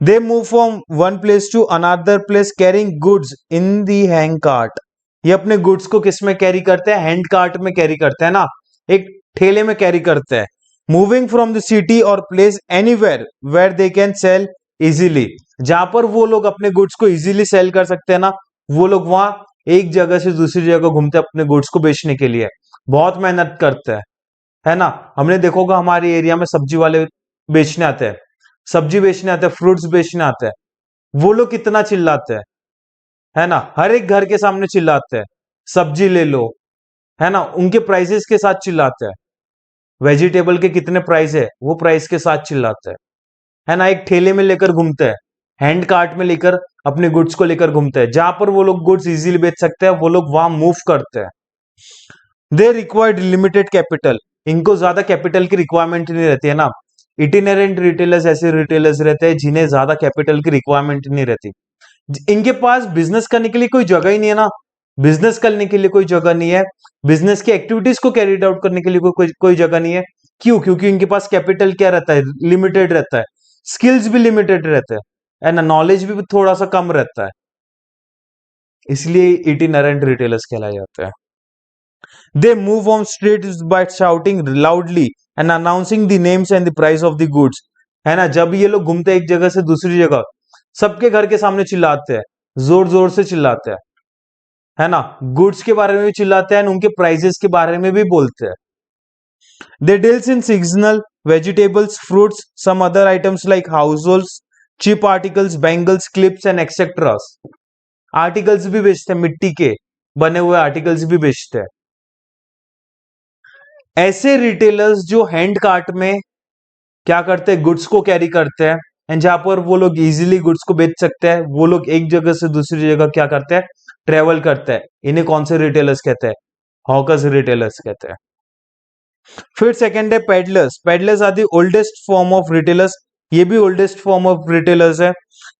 They move from one place to another place carrying goods in the hand cart. ये अपने गुड्स को किस में carry करते हैं? Hand cart में कैरी करते हैं ना, एक ठेले में कैरी करते हैं। मूविंग फ्रॉम द सिटी और place anywhere where they can sell easily. जहां पर वो लोग अपने गुड्स को इजीली सेल कर सकते हैं ना, वो लोग वहां एक जगह से दूसरी जगह घूमते अपने गुड्स को बेचने के लिए बहुत मेहनत करते हैं, है ना। हमने देखा होगा हमारे एरिया में सब्जी वाले बेचने आते हैं, सब्जी बेचने आते हैं, फ्रूट्स बेचने आते हैं, वो लोग कितना चिल्लाते हैं, है ना, हर एक घर के सामने चिल्लाते हैं। सब्जी ले लो, है ना, उनके प्राइसेस के साथ चिल्लाते हैं। वेजिटेबल के कितने प्राइस है वो प्राइस के साथ चिल्लाते हैं, है ना। एक ठेले में लेकर घूमते हैं, हैंड कार्ट में लेकर अपने गुड्स को लेकर घूमते हैं। जहां पर वो लोग गुड्स इजीली बेच सकते हैं वो लोग वहां मूव करते हैं। दे रिक्वायर्ड लिमिटेड कैपिटल, इनको ज्यादा कैपिटल की रिक्वायरमेंट नहीं रहती है ना। इटिनरेंट रिटेलर्स ऐसे रिटेलर्स रहते हैं जिन्हें ज्यादा कैपिटल की रिक्वायरमेंट नहीं रहती। इनके पास बिजनेस करने के लिए कोई जगह ही नहीं है ना, बिजनेस करने के लिए कोई जगह नहीं है, बिजनेस की एक्टिविटीज को कैरी आउट करने के लिए कोई जगह नहीं है। क्यों? क्योंकि इनके पास कैपिटल क्या रहता है, लिमिटेड रहता है, स्किल्स भी लिमिटेड रहते हैं, है ना, नॉलेज भी थोड़ा सा कम रहता है, इसलिए इटिनरेंट रिटेलर्स कहलाए जाते हैं। They move on streets by shouting loudly and announcing the names and the price of the goods, है ना। जब ये लोग घूमते हैं एक जगह से दूसरी जगह, सबके घर के सामने चिल्लाते हैं, जोर जोर से चिल्लाते हैं, है ना, गुड्स के बारे में भी चिल्लाते हैं, उनके प्राइजेस के बारे में भी बोलते हैं। They deals in seasonal vegetables, fruits, some other items like households, cheap articles, bangles, clips and etcetera. Articles भी बेचते हैं, मिट्टी के बने हुए आर्टिकल्स भी बेचते हैं। ऐसे रिटेलर्स जो हैंड कार्ट में क्या करते हैं, गुड्स को कैरी करते हैं, एंड जहां पर वो लोग इजीली गुड्स को बेच सकते हैं, वो लोग एक जगह से दूसरी जगह क्या करते हैं, ट्रेवल करते हैं। इन्हें कौन से रिटेलर्स कहते हैं? हॉकर्स रिटेलर्स कहते हैं। फिर सेकंड है peddlers. Peddlers are the oldest form of retailers, ये भी ओल्डेस्ट फॉर्म ऑफ रिटेलर्स है।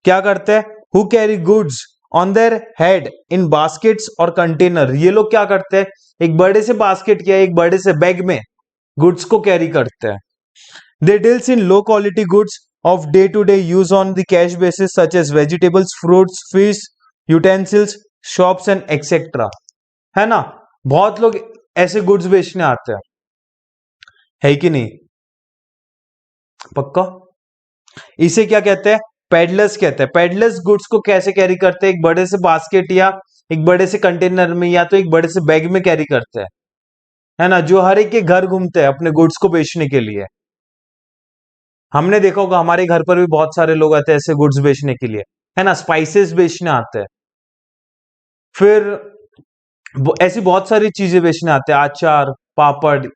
क्या करते हैं? Who carry goods on their head in baskets और कंटेनर। ये लोग क्या करते हैं, एक बड़े से बास्केट या एक बड़े से बैग में गुड्स को कैरी करते हैं। They deals in low quality goods of day to day use on the cash basis such as vegetables, fruits, fish, utensils, shops and etc. है ना, बहुत लोग ऐसे गुड्स बेचने आते हैं, है कि नहीं? पक्का? इसे क्या कहते हैं? पेडलर्स कहते हैं। पेडलर्स गुड्स को कैसे कैरी करते हैं? एक बड़े से बास्केट या एक बड़े से कंटेनर में या तो एक बड़े से बैग में कैरी करते हैं, है ना, जो हर एक के घर घूमते हैं अपने गुड्स को बेचने के लिए। हमने देखा होगा हमारे घर पर भी बहुत सारे लोग आते हैं ऐसे गुड्स बेचने के लिए, है ना, स्पाइसेस बेचने आते हैं, फिर ऐसी बहुत सारी चीजें बेचने आते हैं, अचार, पापड़,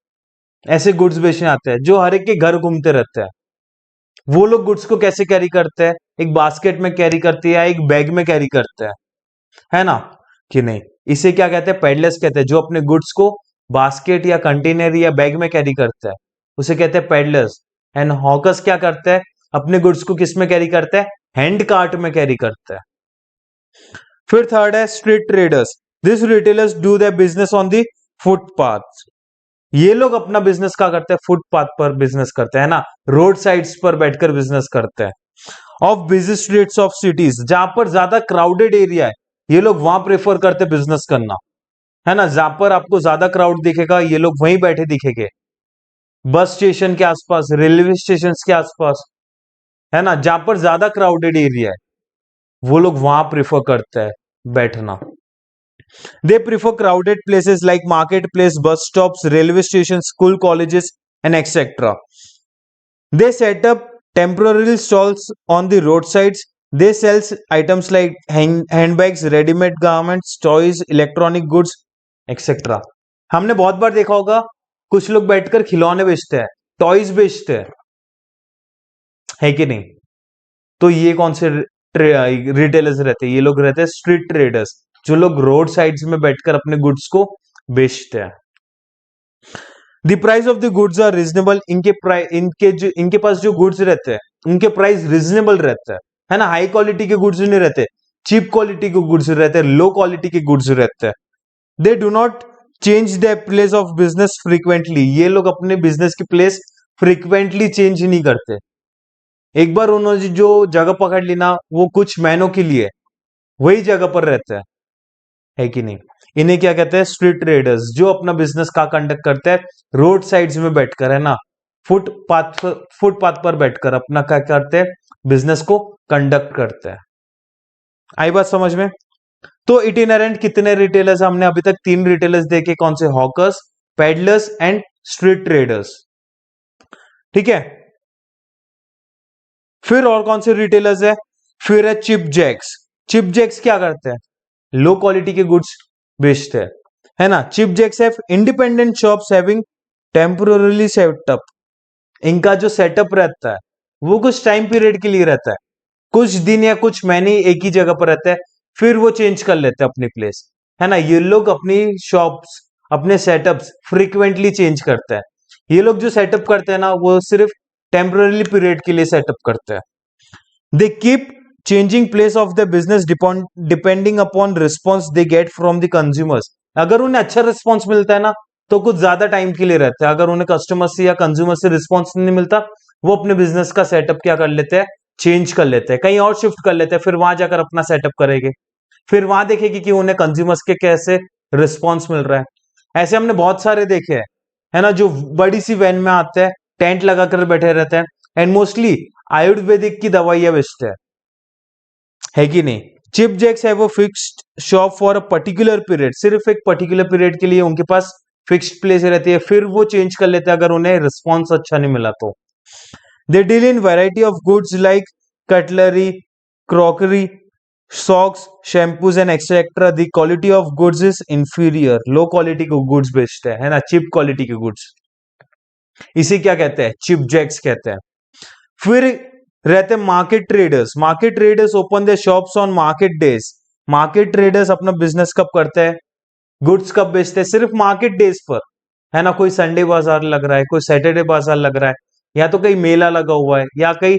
ऐसे गुड्स बेचने आते हैं जो हर एक के घर घूमते रहते हैं। वो लोग गुड्स को कैसे कैरी करते हैं? एक बास्केट में कैरी करते हैं या एक बैग में कैरी करते हैं, है ना, कि नहीं? इसे क्या कहते हैं? पेडलर्स कहते हैं। जो अपने गुड्स को बास्केट या कंटेनर या बैग में कैरी करते हैं उसे कहते हैं पेडलर्स। एंड हॉकर्स क्या करते हैं? अपने गुड्स को किस में कैरी करते हैं? हैंड कार्ट में कैरी करते हैं। फिर थर्ड है street traders. This retailers do their business on the footpath. ये लोग अपना बिजनेस क्या करते हैं? फुटपाथ पर बिजनेस करते हैं ना, रोड साइड्स पर बैठकर बिजनेस करते हैं। Of busy streets of cities, जहां पर ज्यादा क्राउडेड एरिया है ये लोग वहां प्रेफर करते हैं बिजनेस करना, है ना। जहां पर आपको ज्यादा क्राउड दिखेगा ये लोग वहीं बैठे दिखेंगे, बस स्टेशन के आसपास, रेलवे स्टेशन के आसपास, है ना, जहां पर ज्यादा क्राउडेड एरिया है वो लोग वहां प्रेफर करते हैं बैठना। They prefer crowded places like market place, bus stops, railway station, school, colleges and etcetera. They set up temporary stalls on the road sides. They sells items like handbags, readymade garments, toys, electronic goods etcetera. हमने बहुत बार देखा होगा कुछ लोग बैठकर खिलौने बेचते हैं, टॉयज बेचते हैं, है कि नहीं? तो ये कौन से रिटेलर्स रहते हैं? ये लोग रहते हैं स्ट्रीट ट्रेडर्स, जो लोग रोड साइड्स में बैठकर अपने गुड्स को बेचते हैं। The price of the goods are reasonable. इनके पास जो गुड्स रहते हैं उनके प्राइस रीजनेबल रहता है ना। हाई क्वालिटी के गुड्स नहीं रहते, चीप क्वालिटी के गुड्स रहते हैं, लो क्वालिटी के गुड्स रहते हैं। They do not change the place of business frequently. ये लोग अपने बिजनेस की प्लेस फ्रीक्वेंटली चेंज नहीं करते। एक बार उन्होंने जो जगह पकड़ ली ना वो कुछ महीनों के लिए वही जगह पर रहता है कि नहीं? इन्हें क्या कहते हैं? स्ट्रीट ट्रेडर्स, जो अपना बिजनेस का कंडक्ट करते हैं रोड साइड्स में बैठकर, है ना, फुटपाथ पर बैठकर अपना क्या करते हैं? बिजनेस को कंडक्ट करते हैं। आई बात समझ में? तो इटिनरेंट कितने रिटेलर्स? हमने अभी तक 3 रिटेलर्स देखे, कौन से? Hawkers, peddlers and street traders, ठीक है। फिर और कौन से रिटेलर्स है? फिर है चिप जैक्स। चिप जैक्स क्या करते हैं? लो क्वालिटी के गुड्स बेचते हैं, है ना। Cheap jacks have independent shops having temporarily setup. इनका जो सेटअप रहता है वो कुछ टाइम पीरियड के लिए रहता है, कुछ दिन या कुछ महीने एक ही जगह पर रहता है, फिर वो चेंज कर लेते हैं अपनी प्लेस, है ना। ये लोग अपनी शॉप्स, अपने सेटअप्स फ्रीक्वेंटली चेंज करते हैं। ये लोग जो सेटअप करते हैं ना वो सिर्फ टेम्पररी पीरियड के लिए सेटअप करते हैं। They keep changing place of the business depending upon response they get from the consumers. अगर उन्हें अच्छा रिस्पॉन्स मिलता है ना तो कुछ ज्यादा टाइम के लिए रहता है, अगर उन्हें कस्टमर से या कंज्यूमर से रिस्पॉन्स नहीं मिलता वो अपने बिजनेस का सेटअप क्या कर लेते हैं, चेंज कर लेते हैं, कहीं और शिफ्ट कर लेते हैं, फिर वहां जाकर अपना सेटअप करेंगे, फिर वहां देखेगी कि उन्हें कंज्यूमर्स के कैसे रिस्पॉन्स मिल रहा है। ऐसे हमने बहुत सारे देखे हैं, है ना, जो बड़ी सी वैन में आते हैं, टेंट लगाकर बैठे रहते हैं एंड मोस्टली आयुर्वेदिक की दवाइयां बेचते हैं, है कि नहीं। चिप जैक्स है वो fixed shop for a particular period, सिर्फ एक पर्टिकुलर पीरियड के लिए उनके पास फिक्स्ड प्लेस रहती है, फिर वो चेंज कर लेते हैं अगर उन्हें रिस्पॉन्स अच्छा नहीं मिला तो। दे deal in variety of goods like cutlery, crockery, socks, shampoos and etcetera. The quality of goods is inferior, low quality के गुड्स बेचते हैं, है ना, चिप क्वालिटी के गुड्स। इसे क्या कहते हैं, चिप जैक्स कहते हैं। फिर रहते हैं market traders. Market traders open there shops on market days. Market traders अपना बिजनेस कब करते हैं, गुड्स कब बेचते हैं, सिर्फ मार्केट डेज पर, है ना। कोई संडे बाजार लग रहा है, कोई सैटरडे बाजार लग रहा है, या तो कहीं मेला लगा हुआ है, या कहीं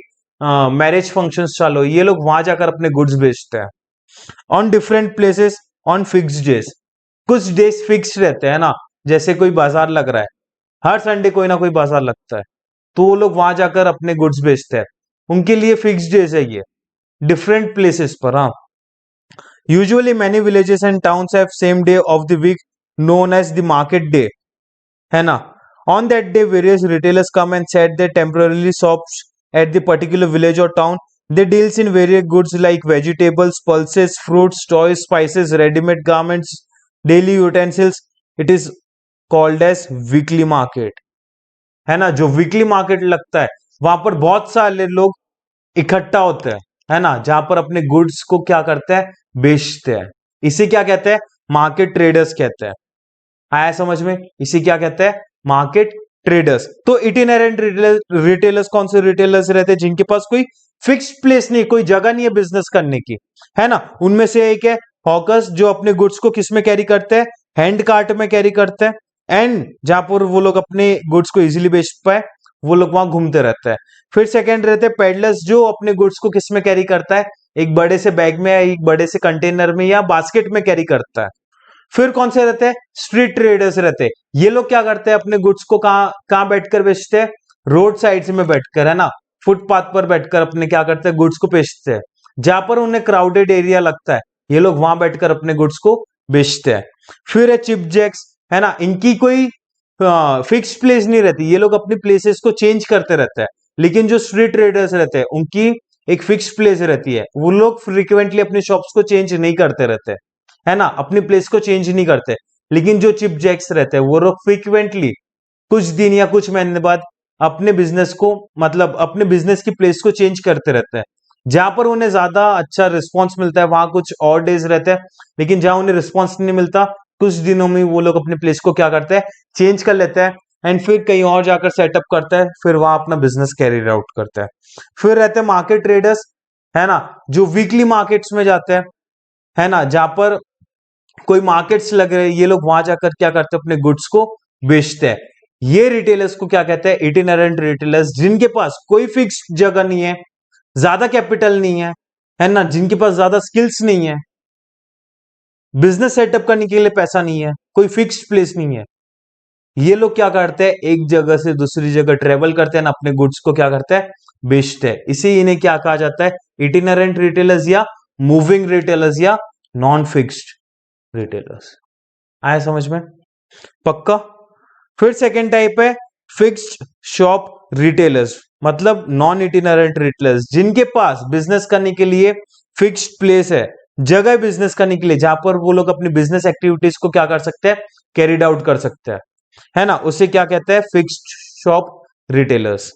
मैरिज फंक्शंस चालू है, ये लोग वहां जाकर अपने गुड्स बेचते हैं on different places on fixed days. कुछ डेज फिक्स रहते हैं ना, जैसे कोई बाजार लग रहा है, हर संडे कोई ना कोई बाजार लगता है, तो वो लोग वहां जाकर अपने गुड्स बेचते हैं, उनके लिए फिक्स्ड डेज है ये, डिफरेंट प्लेसेस पर। हाँ, usually many villages and towns have same day of the week known as the market day, है ना। On that day various retailers come and set their temporary shops at the particular village और town. They deals in various goods like vegetables, pulses, fruits, toys, spices, readymade garments, daily utensils. It is called as weekly market, है ना। जो weekly market लगता है वहां पर बहुत सारे लोग इकट्ठा होते हैं, है ना, जहां पर अपने गुड्स को क्या करते हैं, बेचते हैं। इसे क्या कहते हैं, मार्केट ट्रेडर्स कहते हैं। आया समझ में, इसे क्या कहते हैं, मार्केट ट्रेडर्स। तो इटिनरेंट रिटेलर्स कौन से रिटेलर्स रहते हैं, जिनके पास कोई फिक्स्ड प्लेस नहीं, कोई जगह नहीं है बिजनेस करने की, है ना। उनमें से एक है हॉकर्स, जो अपने गुड्स को किस में कैरी करते हैं, हैंड कार्ट में कैरी करते हैं, एंड जहां पर वो लोग अपने गुड्स को इजीली बेच पाए वो लोग वहां घूमते रहते हैं। फिर सेकंड रहते हैं पेडलर्स, जो अपने गुड्स को किस में कैरी करता है, एक बड़े से बैग में, एक बड़े से कंटेनर में या बास्केट में कैरी करता है। फिर कौन से रहते हैं, स्ट्रीट ट्रेडर्स रहते हैं। ये लोग क्या करते हैं, अपने गुड्स को कहां बैठकर बेचते हैं, रोड साइड में बैठकर, है ना, फुटपाथ पर बैठकर अपने क्या करते हैं, गुड्स को बेचते हैं। जहां पर उन्हें क्राउडेड एरिया लगता है ये लोग वहां बैठकर अपने गुड्स को बेचते हैं। फिर है चिप जैक्स, है ना, इनकी कोई फिक्स्ड प्लेस नहीं रहती, ये लोग अपनी प्लेसेस को चेंज करते रहते हैं। लेकिन जो स्ट्रीट ट्रेडर्स रहते हैं उनकी एक फिक्स्ड प्लेस रहती है, वो लोग फ्रीक्वेंटली अपने शॉप्स को चेंज नहीं करते रहते, है ना, अपनी प्लेस को चेंज नहीं करते। लेकिन जो चिप जैक्स रहते हैं वो लोग फ्रीक्वेंटली कुछ दिन या कुछ महीने बाद अपने बिजनेस को, मतलब अपने बिजनेस की प्लेस को चेंज करते रहते हैं। जहां पर उन्हें ज्यादा अच्छा रिस्पॉन्स मिलता है वहां कुछ और डेज रहते हैं, लेकिन जहां उन्हें रिस्पॉन्स नहीं मिलता कुछ दिनों में वो लोग अपने प्लेस को क्या करते हैं, चेंज कर लेते हैं एंड फिर कहीं और जाकर सेटअप करता है, फिर वहां अपना बिजनेस कैरी आउट करता है। फिर रहते हैं मार्केट ट्रेडर्स, है ना, जो वीकली मार्केट्स में जाते हैं, है ना, जहां पर कोई मार्केट्स लग रहे हैं, ये लोग वहां जाकर क्या करते हैं, अपने गुड्स को बेचते हैं। ये रिटेलर्स को क्या कहते हैं, इटिनरेंट रिटेलर्स, जिनके पास कोई फिक्स जगह नहीं है, ज्यादा कैपिटल नहीं है ना, जिनके पास ज्यादा स्किल्स नहीं है, बिजनेस सेटअप करने के लिए पैसा नहीं है, कोई फिक्स्ड प्लेस नहीं है। ये लोग क्या करते हैं, एक जगह से दूसरी जगह ट्रेवल करते हैं ना, अपने गुड्स को क्या करते हैं, बेचते हैं। इसे इन्हें क्या कहा जाता है, इटिनरेंट रिटेलर्स या मूविंग रिटेलर्स या नॉन फिक्स्ड रिटेलर्स। आया समझ में, पक्का। फिर सेकेंड टाइप है फिक्स्ड शॉप रिटेलर्स, मतलब नॉन इटिनरेंट रिटेलर्स, जिनके पास बिजनेस करने के लिए फिक्स्ड प्लेस है, जगह बिजनेस करने के लिए, जहां पर वो लोग अपनी बिजनेस एक्टिविटीज को क्या कर सकते हैं, कैरिड आउट कर सकते हैं, है ना। उसे क्या कहते हैं, fixed shop retailers.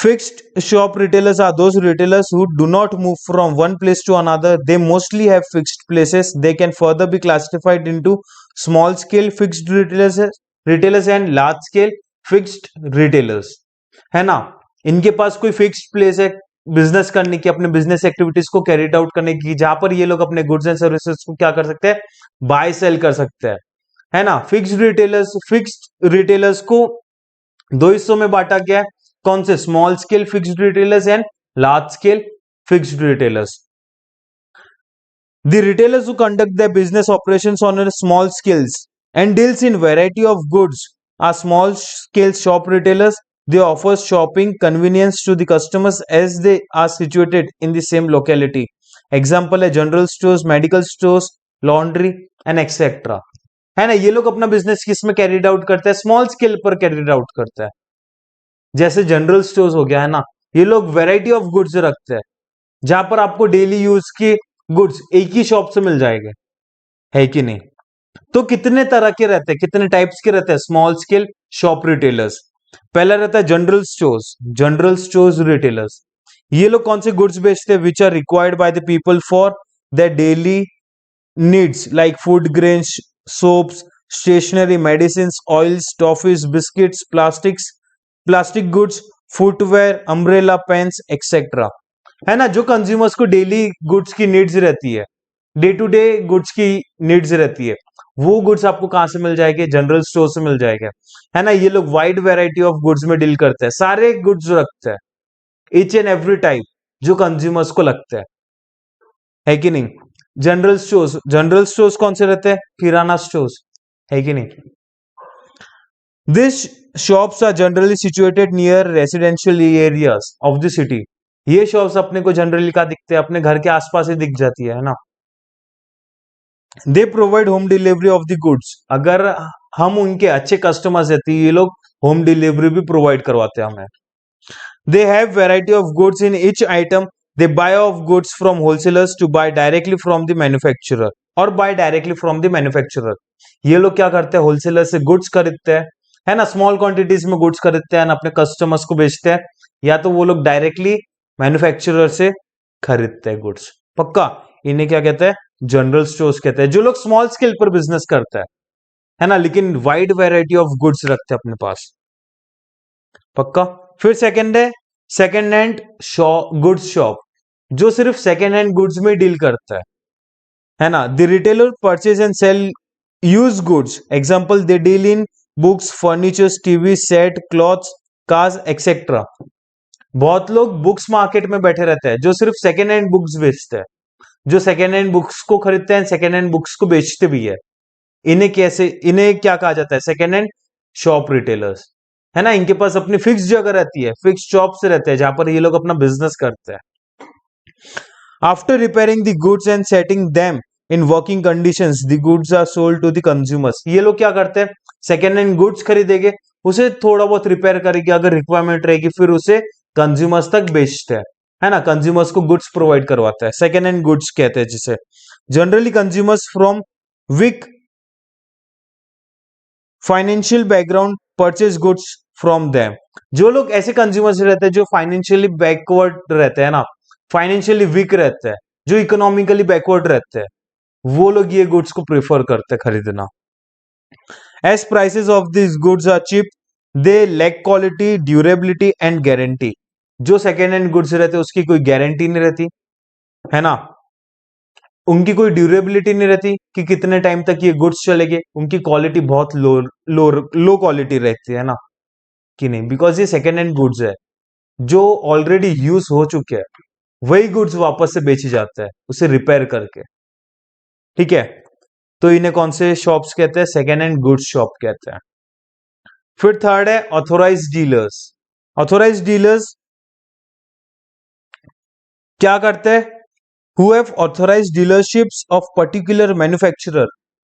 Fixed shop retailers are those retailers who do not move from one place to another. They mostly have fixed places. They can further be classified into small scale fixed retailers and large scale fixed retailers. है ना, इनके पास कोई fixed place है business करने की, अपने business activities को carried out करने की, जहां पर ये लोग अपने गुड्स एंड सर्विसेज को क्या कर सकते हैं, बाय सेल कर सकते हैं, है ना। फिक्स्ड रिटेलर्स को दो हिस्सों में बांटा गया है, कौन से, small scale fixed retailers and large scale fixed retailers. The retailers who conduct their business operations on a small scales and deals in variety of goods are small scale shop retailers. They offer shopping convenience to the customers as they are situated in the same locality. Example है general stores, medical stores, laundry and etcetera, है ना। ये लोग अपना business किस में carried out करते हैं, स्मॉल स्केल पर कैरिड आउट करता है। जैसे जनरल स्टोर्स हो गया, है ना, ये लोग वैरायटी ऑफ गुड्स रखते हैं, जहां पर आपको डेली यूज की गुड्स एक ही शॉप से मिल जाएंगे, है कि नहीं। तो कितने तरह के रहते हैं, कितने टाइप्स के रहते हैं स्मॉल स्केल शॉप रिटेलर्स। पहला रहता है जनरल स्टोर्स रिटेलर्स। ये लोग कौन से गुड्स बेचते हैं, which are required by the people for the daily needs like food grains, soaps, stationery, medicine, oils, toffees, biscuits, plastic goods, footwear, umbrella, pens etcetera, है ना। जो कंज्यूमर्स को डेली गुड्स की नीड्स रहती है, डे टू डे गुड्स की needs रहती है, वो गुड्स आपको कहां से मिल जाएंगे, जनरल स्टोर से मिल जाएगा, है ना। ये लोग वाइड वैरायटी ऑफ गुड्स में डील करते हैं, सारे गुड्स रखते हैं, ईच एंड एवरी टाइप जो कंज्यूमर्स को लगता है कि नहीं। जनरल स्टोर्स कौन से रहते हैं, किराना स्टोर्स, है कि नहीं। This shops are generally situated near residential areas of the city. ये शॉप्स अपने को जनरली कहाँ दिखते हैं, अपने घर के आसपास ही दिख जाती है ना। They provide home delivery of the goods. अगर हम उनके अच्छे कस्टमर्स हैं तो ये लोग होम डिलीवरी भी प्रोवाइड करवाते हैं हमें। They have variety of goods in each item. They buy of goods from wholesalers to buy directly from the manufacturer और buy directly from the manufacturer. ये लोग क्या करते हैं, होलसेलर से गुड्स खरीदते हैं, है ना, स्मॉल क्वांटिटीज में गुड्स खरीदते हैं, अपने कस्टमर्स को बेचते हैं, या तो वो लोग डायरेक्टली मैन्युफैक्चरर से खरीदते हैं गुड्स। पक्का, इन्हें क्या कहते हैं, जनरल स्टोर्स कहते हैं, जो लोग स्मॉल स्केल पर बिजनेस करते हैं, है ना, लेकिन वाइड वैरायटी ऑफ गुड्स रखते हैं अपने पास। पक्का। फिर सेकंड है सेकंड हैंड गुड्स शॉप, जो सिर्फ सेकंड हैंड गुड्स में डील करता है ना। The retailer purchase and sell use goods. Example, they deal in books, furnitures, TV set, clothes, cars etcetera. बहुत लोग बुक्स मार्केट में बैठे रहते हैं जो सिर्फ सेकेंड हैंड बुक्स बेचते हैं, जो सेकेंड हैंड बुक्स को खरीदते हैं, सेकेंड हैंड बुक्स को बेचते भी है। इन्हें क्या कहा जाता है, सेकेंड हैंड शॉप रिटेलर्स, है ना। इनके पास अपनी फिक्स जगह रहती है, फिक्स शॉप से रहते हैं, जहां पर ये लोग अपना बिजनेस करते हैं। After repairing the goods and setting them in working conditions, the goods are sold to the consumers. ये लोग क्या करते हैं, सेकेंड हैंड गुड्स खरीदेंगे, उसे थोड़ा बहुत रिपेयर करेंगे, अगर रिक्वायरमेंट रहेगी फिर उसे कंज्यूमर्स तक बेचते हैं, है ना। कंज्यूमर्स को गुड्स प्रोवाइड करवाता है, सेकेंड हैंड गुड्स कहते हैं जिसे। Generally consumers from weak financial background purchase goods from them. जो लोग ऐसे कंज्यूमर्स रहते हैं जो फाइनेंशियली बैकवर्ड रहते हैं ना, फाइनेंशियली वीक रहते हैं, जो इकोनॉमिकली बैकवर्ड रहते हैं, वो लोग ये गुड्स को प्रेफर करते हैं खरीदना। As prices of this goods are cheap, they lack quality, durability and guarantee. जो सेकेंड हैंड गुड्स रहते हैं उसकी कोई गारंटी नहीं रहती, है ना, उनकी कोई ड्यूरेबिलिटी नहीं रहती कि कितने टाइम तक ये गुड्स चलेंगे, उनकी क्वालिटी बहुत लो क्वालिटी रहती है ना, कि नहीं, बिकॉज ये सेकेंड हैंड गुड्स है जो ऑलरेडी यूज हो चुके हैं, वही गुड्स वापस से बेचे जाते हैं उसे रिपेयर करके, ठीक है। तो इन्हें कौन से शॉप्स कहते हैं, सेकेंड हैंड गुड्स शॉप कहते हैं। फिर थर्ड है ऑथोराइज डीलर्स। ऑथोराइज डीलर्स क्या करते हैं, who have authorized dealerships of particular manufacturer।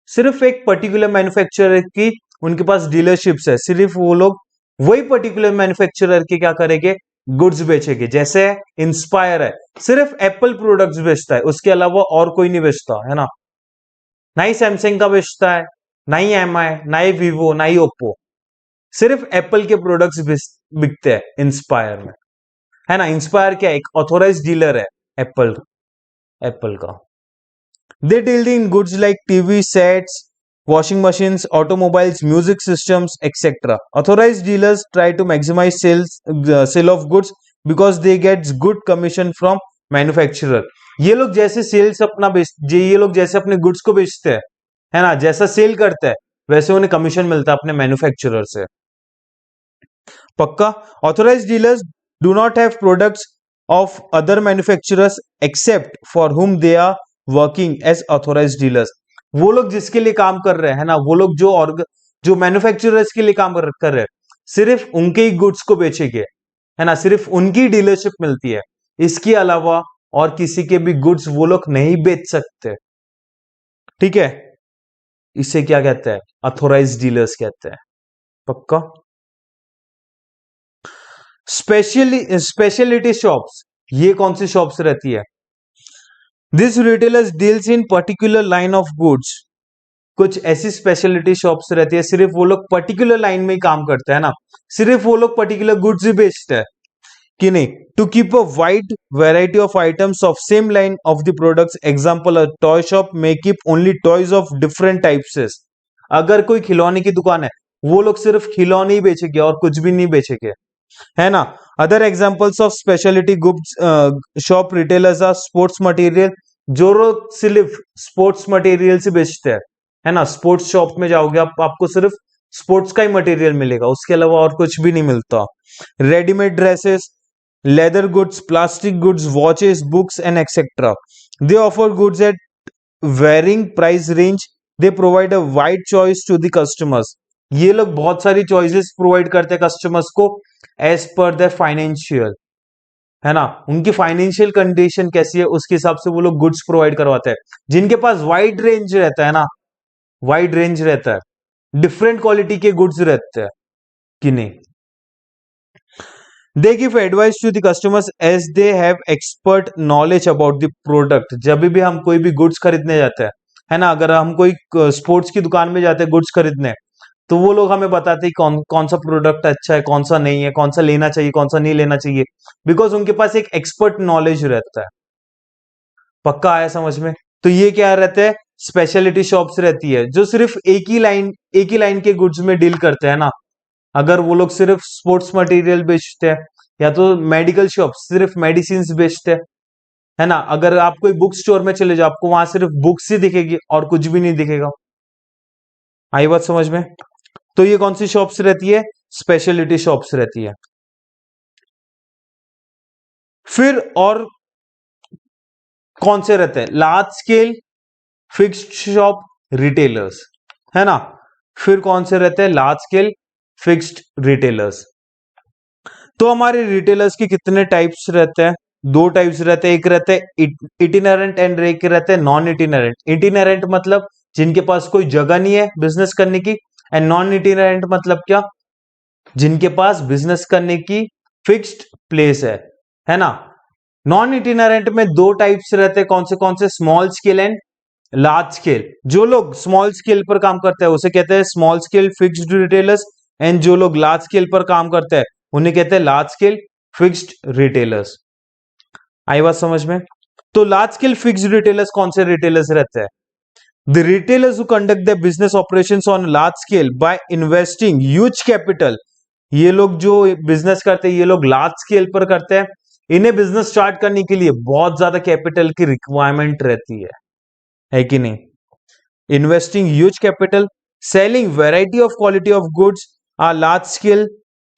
सिर्फ एक पर्टिकुलर मैन्युफैक्चरर की उनके पास डीलरशिप्स है, सिर्फ वो लोग वही पर्टिकुलर मैन्युफैक्चरर के क्या करेंगे, गुड्स बेचेंगे। जैसे इंस्पायर है, सिर्फ एप्पल प्रोडक्ट्स बेचता है, उसके अलावा और कोई नहीं बेचता, है ना। ना ही सैमसंग का बेचता है, ना ही एमआई, ना ही वीवो, ना ही ओप्पो, सिर्फ एप्पल के प्रोडक्ट्स बिकते हैं इंस्पायर में। है ना। इंस्पायर क्या है, एक ऑथोराइज डीलर है एप्पल एप्पल का। दे deal in goods like TV sets, washing machines, automobiles, music systems, etc. Authorized dealers try to maximize sale of goods because they get good commission from manufacturer. ये लोग जैसे sales अपना ये लोग जैसे अपने गुड्स को बेचते हैं, है ना, जैसा सेल करते हैं वैसे उन्हें कमीशन मिलता है अपने मैन्युफैक्चरर से। पक्का। Authorised dealers do not have products of other manufacturers except for whom they are working as authorised dealers. वो लोग जिसके लिए काम कर रहे हैं, है ना, वो लोग जो मैन्युफैक्चरर्स के लिए काम कर रहे हैं, सिर्फ उनके ही गुड्स को बेचेंगे, है ना, सिर्फ उनकी डीलरशिप मिलती है। इसके अलावा और किसी के भी गुड्स वो लोग नहीं बेच सकते। ठीक है, इसे क्या कहते हैं, ऑथोराइज्ड डीलर्स कहते हैं। पक्का। स्पेशलिटी शॉप्स, ये कौन सी शॉप्स रहती है? This retailers deals in particular line of goods. कुछ ऐसी स्पेशलिटी शॉप्स रहती है, सिर्फ वो लोग पर्टिकुलर लाइन में ही काम करते हैं ना, सिर्फ वो लोग पर्टिकुलर गुड्स ही बेचते हैं कि नहीं। To keep a wide variety of items of same line of the products, example a toy shop may keep only toys of different types. अगर कोई खिलौने की दुकान है, वो लोग सिर्फ खिलौने ही बेचेंगे और कुछ भी नहीं बेचेंगे, है ना। Other examples of speciality goods shop retailers are sports material, जो लोग सिर्फ स्पोर्ट्स मटेरियल से बेचते हैं, है ना। स्पोर्ट्स शॉप में जाओगे आपको सिर्फ स्पोर्ट्स का ही मटेरियल मिलेगा, उसके अलावा और कुछ भी नहीं मिलता। Readymade dresses, leather goods, plastic goods, watches, books and etcetera. They offer goods at varying price range. They provide a wide choice to the customers. ये लोग बहुत सारी चॉइसेस प्रोवाइड करते हैं कस्टमर्स को एज पर देयर फाइनेंशियल, है ना, उनकी फाइनेंशियल कंडीशन कैसी है उसके हिसाब से वो लोग गुड्स प्रोवाइड करवाते हैं। जिनके पास वाइड रेंज रहता है ना, वाइड रेंज रहता है, डिफरेंट क्वालिटी के गुड्स रहते हैं कि नहीं। They give advice to the customers as they have expert knowledge about the product. जब भी हम कोई भी गुड्स खरीदने जाते हैं, है ना, अगर हम कोई स्पोर्ट्स की दुकान में जाते हैं गुड्स खरीदने, तो वो लोग हमें बताते हैं कौन कौन सा प्रोडक्ट अच्छा है, कौन सा नहीं है, कौन सा लेना चाहिए, कौन सा नहीं लेना चाहिए, बिकॉज उनके पास एक एक्सपर्ट नॉलेज रहता है। पक्का आया समझ में? तो ये क्या रहते हैं, स्पेशलिटी शॉप्स रहती है जो सिर्फ एक ही लाइन के गुड्स में डील करते हैं ना। अगर वो लोग सिर्फ स्पोर्ट्स मटेरियल बेचते हैं, या तो मेडिकल शॉप सिर्फ मेडिसिन बेचते हैं, है ना। अगर आप कोई बुक स्टोर में चले जाओ, आपको वहां सिर्फ बुक्स ही दिखेगी और कुछ भी नहीं दिखेगा। आई बात समझ में? तो ये कौन सी शॉप्स रहती है, स्पेशलिटी शॉप्स रहती है। फिर और कौन से रहते हैं, large scale fixed shop retailers, है ना। फिर कौन से रहते हैं, लार्ज स्केल फिक्स्ड रिटेलर्स। तो हमारे रिटेलर्स के कितने टाइप्स रहते हैं, दो टाइप्स रहते हैं, एक रहते हैं इटिनरेंट एंड एक रहते हैं नॉन इटिनरेंट। इटिनरेंट मतलब जिनके पास कोई जगह नहीं है बिजनेस करने की, एंड नॉन इटिनरेंट मतलब क्या, जिनके पास बिजनेस करने की फिक्स्ड प्लेस है ना। नॉन इटिनरेंट में दो टाइप्स रहते हैं, कौन से, small scale and large scale. जो लोग स्मॉल स्केल पर काम करते हैं उसे कहते हैं small scale fixed retailers, and जो लोग लार्ज स्केल पर काम करते हैं उन्हें कहते हैं लार्ज स्केल फिक्स्ड रिटेलर्स। आई बात समझ में? तो लार्ज स्केल फिक्स्ड रिटेलर्स कौन से रिटेलर्स रहते हैं, the retailers who conduct the business operations on large scale by investing huge capital. ये लोग जो बिजनेस करते हैं ये लोग लार्ज स्केल पर करते हैं। इन्हें बिजनेस स्टार्ट करने के लिए बहुत ज्यादा कैपिटल की रिक्वायरमेंट रहती है कि नहीं। Investing huge capital, selling variety of quality of goods are large scale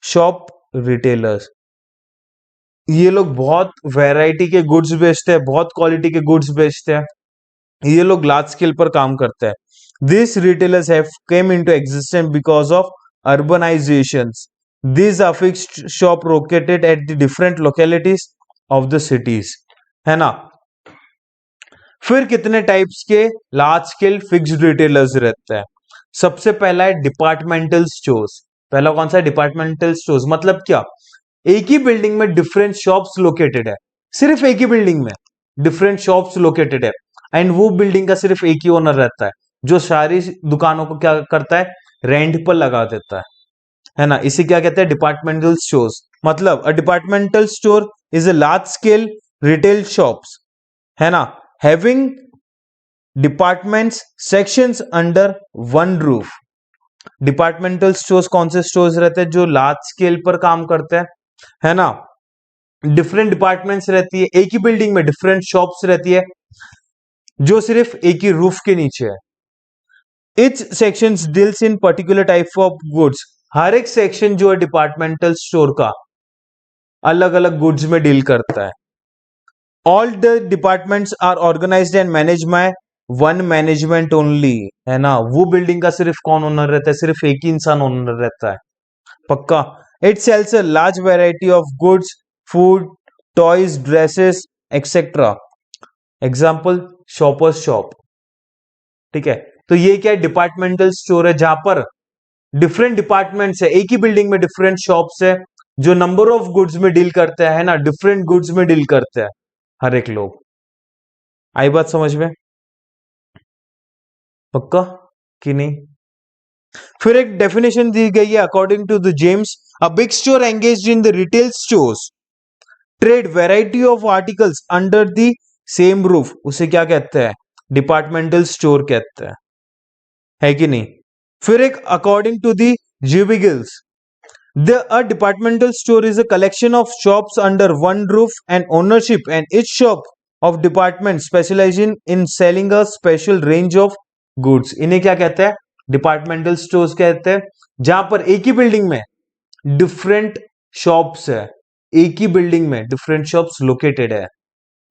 shop retailers. ये लोग बहुत वैरायटी के गुड्स बेचते हैं, बहुत क्वालिटी के गुड्स बेचते हैं, ये लोग लार्ज स्केल पर काम करते हैं। This retailers have came into existence because of urbanisations. These are fixed shop located at the different localities of the cities, है ना। फिर कितने टाइप्स के लार्ज स्केल फिक्स्ड रिटेलर्स रहते हैं। सबसे पहला है डिपार्टमेंटल स्टोर्स। पहला कौन सा है, डिपार्टमेंटल स्टोर्स। मतलब क्या, एक ही बिल्डिंग में डिफरेंट शॉप्स लोकेटेड है, सिर्फ एक ही बिल्डिंग में डिफरेंट शॉप्स लोकेटेड है, एंड वो बिल्डिंग का सिर्फ एक ही ओनर रहता है जो सारी दुकानों को क्या करता है, रेंट पर लगा देता है ना। इसे क्या कहते हैं, डिपार्टमेंटल स्टोर्स। मतलब a departmental store is a large scale retail shops, है ना, having departments sections under one roof. Departmental stores कौन से स्टोर्स रहते हैं? जो लार्ज स्केल पर काम करते हैं, है ना, डिफरेंट डिपार्टमेंट्स रहती है, एक ही बिल्डिंग में डिफरेंट शॉप्स रहती है जो सिर्फ एक ही रूफ के नीचे है। Each sections deals in particular type of goods. हर एक सेक्शन जो है डिपार्टमेंटल स्टोर का अलग अलग गुड्स में डील करता है। All the departments are organised and manage by one management only, है ना, वो बिल्डिंग का सिर्फ कौन ओनर रहता है? सिर्फ एक ही इंसान ओनर रहता है। पक्का। It sells a large variety of goods, food, toys, dresses etcetera. Example, shoppers shop. ठीक है, तो ये क्या है? डिपार्टमेंटल स्टोर है जहां पर डिफरेंट डिपार्टमेंट्स है, एक ही बिल्डिंग में डिफरेंट शॉप्स है जो नंबर ऑफ गुड्स में डील करते हैं, है ना, डिफरेंट गुड्स में डील करते हैं हर एक लोग। आई बात समझ में? पक्का कि नहीं? फिर एक डेफिनेशन दी गई है according to the James, a big store engaged in the retail stores trade variety of articles under the same roof. उसे क्या कहते हैं? डिपार्टमेंटल स्टोर कहते हैं, है कि नहीं? फिर एक according to the Jubilees, a departmental store is a collection of shops under one roof and ownership, and each shop of department specializing in selling a special range of goods. इन्हें क्या कहते हैं? डिपार्टमेंटल स्टोर्स कहते हैं, जहां पर एक ही building में डिफरेंट शॉप्स है, एक ही बिल्डिंग में डिफरेंट शॉप्स लोकेटेड है,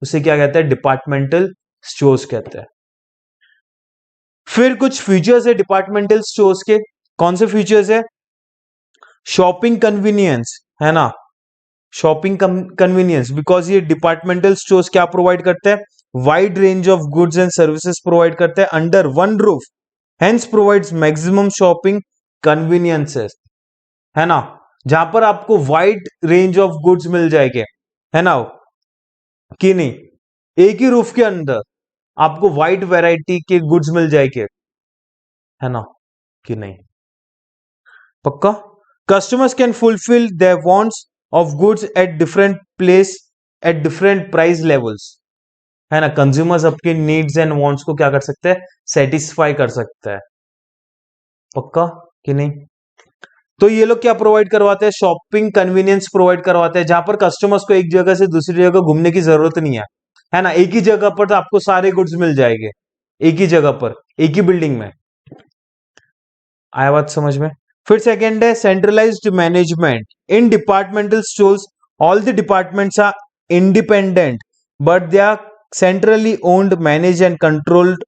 उसे क्या कहते हैं? डिपार्टमेंटल स्टोर्स कहते हैं। फिर कुछ फीचर्स है डिपार्टमेंटल स्टोर्स के। कौन से फीचर्स है? शॉपिंग कन्वीनियंस, है ना, शॉपिंग कन्वीनियंस, बिकॉज ये डिपार्टमेंटल स्टोर्स क्या प्रोवाइड करते हैं? Wide range of goods and services provide करते हैं under one roof, hence provides maximum shopping conveniences, है ना, जहां पर आपको वाइड रेंज ऑफ गुड्स मिल जाएंगे, है ना, कि नहीं, एक ही रूफ के अंदर आपको वाइड वैरायटी के गुड्स मिल जाएंगे, है ना, कि नहीं? पक्का। Customers can fulfil there wants of goods at different place at different price levels, है ना, कंज्यूमर्स अपने नीड्स एंड वांट्स को क्या कर सकते हैं? सेटिस्फाई कर सकता है। पक्का कि नहीं? तो ये लोग क्या प्रोवाइड करवाते हैं? शॉपिंग कन्वीनियंस प्रोवाइड करवाते हैं, जहां पर कस्टमर्स को एक जगह से दूसरी जगह घूमने की जरूरत नहीं है ना, एक ही जगह पर तो आपको सारे गुड्स मिल जाएंगे, एक ही जगह पर, एक ही बिल्डिंग में। आया बात समझ में? फिर सेकेंड है centralised management. In departmental stores all the departments are independent but they are centrally owned, managed and controlled.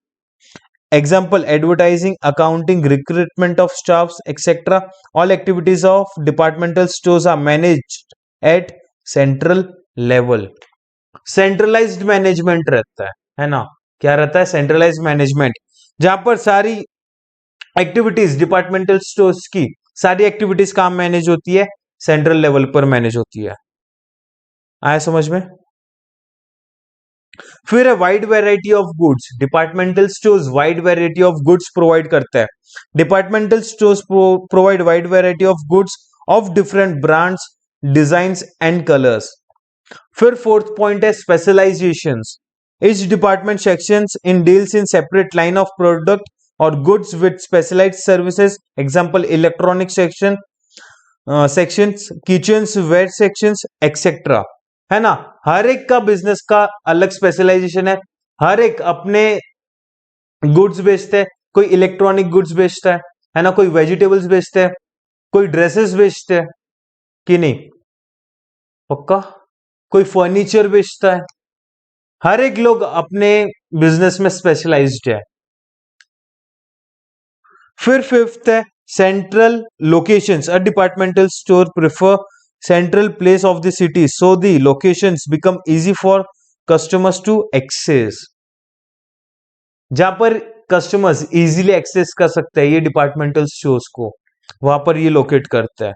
Example, advertising, accounting, recruitment of staffs, etc. All activities of departmental stores are managed at central level. Centralized management रहता है ना? क्या रहता है? Centralized management, जहां पर सारी activities departmental stores की सारी एक्टिविटीज काम मैनेज होती है, सेंट्रल लेवल पर मैनेज होती है। आया समझ में? फिर है wide variety of goods. Departmental stores wide variety of goods provide करता है। Departmental stores provide wide variety of goods of different brands, designs and colours. फिर फोर्थ पॉइंट है specialisations. Each department sections in deals in separate line of product or goods with specialized services. Example, electronic section, sections, kitchens, ware sections, etc. है ना, हर एक का business का अलग specialisation है, हर एक अपने गुड्स बेचते हैं, कोई इलेक्ट्रॉनिक गुड्स बेचता है ना, कोई वेजिटेबल्स बेचते हैं, कोई ड्रेसेस बेचते हैं, कि नहीं? पक्का। कोई फर्नीचर बेचता है, हर एक लोग अपने बिजनेस में स्पेशलाइज्ड है। फिर फिफ्थ है central locations. A departmental store prefer central place of the city so the locations become easy for customers to access. जहां पर कस्टमर्स इजीली एक्सेस कर सकते हैं ये डिपार्टमेंटल स्टोर्स को, वहां पर ये लोकेट करता है।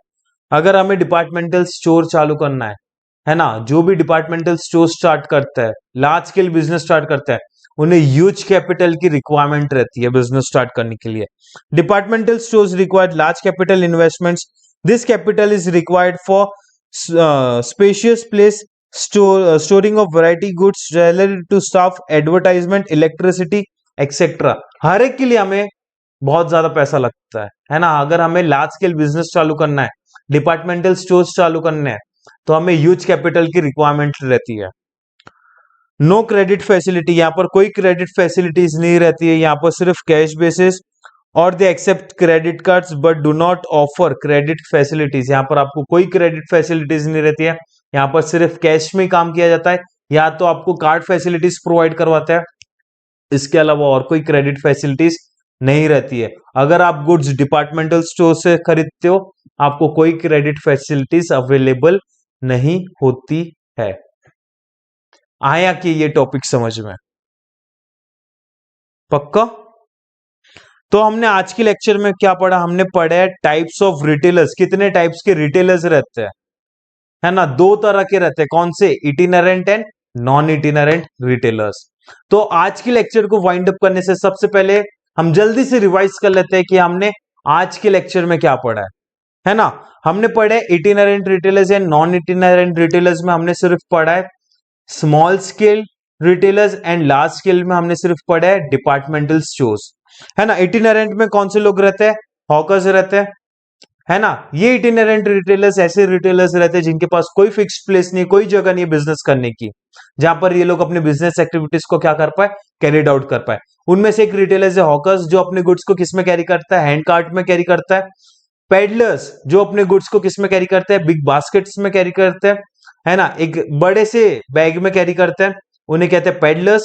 अगर हमें डिपार्टमेंटल स्टोर चालू करना है ना, जो भी डिपार्टमेंटल स्टोर स्टार्ट करता है, लार्ज स्केल बिजनेस स्टार्ट करता है, उन्हें ह्यूज कैपिटल की रिक्वायरमेंट रहती है बिजनेस स्टार्ट करने के लिए। Departmental stores require large capital investments. This capital is required for spacious place storing of variety goods related to staff, advertisement, electricity etcetera. हर एक के लिए हमें बहुत ज्यादा पैसा लगता है ना। अगर हमें लार्ज स्केल बिजनेस चालू करना है, डिपार्टमेंटल स्टोर्स चालू करने हैं, तो हमें ह्यूज कैपिटल की रिक्वायरमेंट रहती है। नो क्रेडिट फैसिलिटी, यहाँ पर कोई क्रेडिट फैसिलिटीज नहीं रहती है, यहाँ पर सिर्फ कैश बेसिस। और they accept credit cards but do not offer credit facilities, यहाँ पर आपको कोई क्रेडिट फैसिलिटीज नहीं रहती है, यहाँ पर सिर्फ कैश में काम किया जाता है, या तो आपको कार्ड फैसिलिटीज प्रोवाइड करवाते हैं, इसके अलावा और कोई क्रेडिट फैसिलिटीज नहीं रहती है। अगर आप गुड्स डिपार्टमेंटल स्टोर से खरीदते हो, आपको कोई क्रेडिट फैसिलिटीज अवेलेबल नहीं होती है। आया कि ये टॉपिक समझ में? पक्का? तो हमने आज के लेक्चर में क्या पढ़ा? हमने पढ़ा है टाइप्स ऑफ रिटेलर्स। कितने टाइप्स के रिटेलर्स रहते हैं, है ना? दो तरह के रहते हैं। कौन से? Itinerant and non itinerant retailers. तो आज के लेक्चर को वाइंड अप करने से सबसे पहले हम जल्दी से रिवाइज कर लेते हैं कि हमने आज के लेक्चर में क्या पढ़ा है ना? हमने पढ़ा है itinerant retailers and non itinerant retailers में हमने सिर्फ पढ़ा है small scale retailers, and large scale में हमने सिर्फ पढ़ा है डिपार्टमेंटल स्टोर्स, है ना? इटिनरेंट में कौन से लोग रहते हैं? हॉकर्स रहते हैं, है ना? ये इटिनरेंट रिटेलर्स ऐसे रिटेलर्स रहते हैं जिनके पास कोई फिक्स्ड प्लेस नहीं, कोई जगह नहीं है बिजनेस करने की, जहां पर ये लोग अपने बिजनेस एक्टिविटीज को क्या कर पाए? कैरिड आउट कर पाए। उनमें से एक रिटेलर्स है हॉकर्स, जो अपने गुड्स को किस में कैरी करता है? हैंड कार्ट में कैरी करता है। पेडलर्स, जो अपने गुड्स को किस में कैरी करते हैं? बिग बास्केट्स में कैरी करते हैं, है ना? एक बड़े से बैग में कैरी करते हैं, उन्हें कहते हैं पेडलर्स।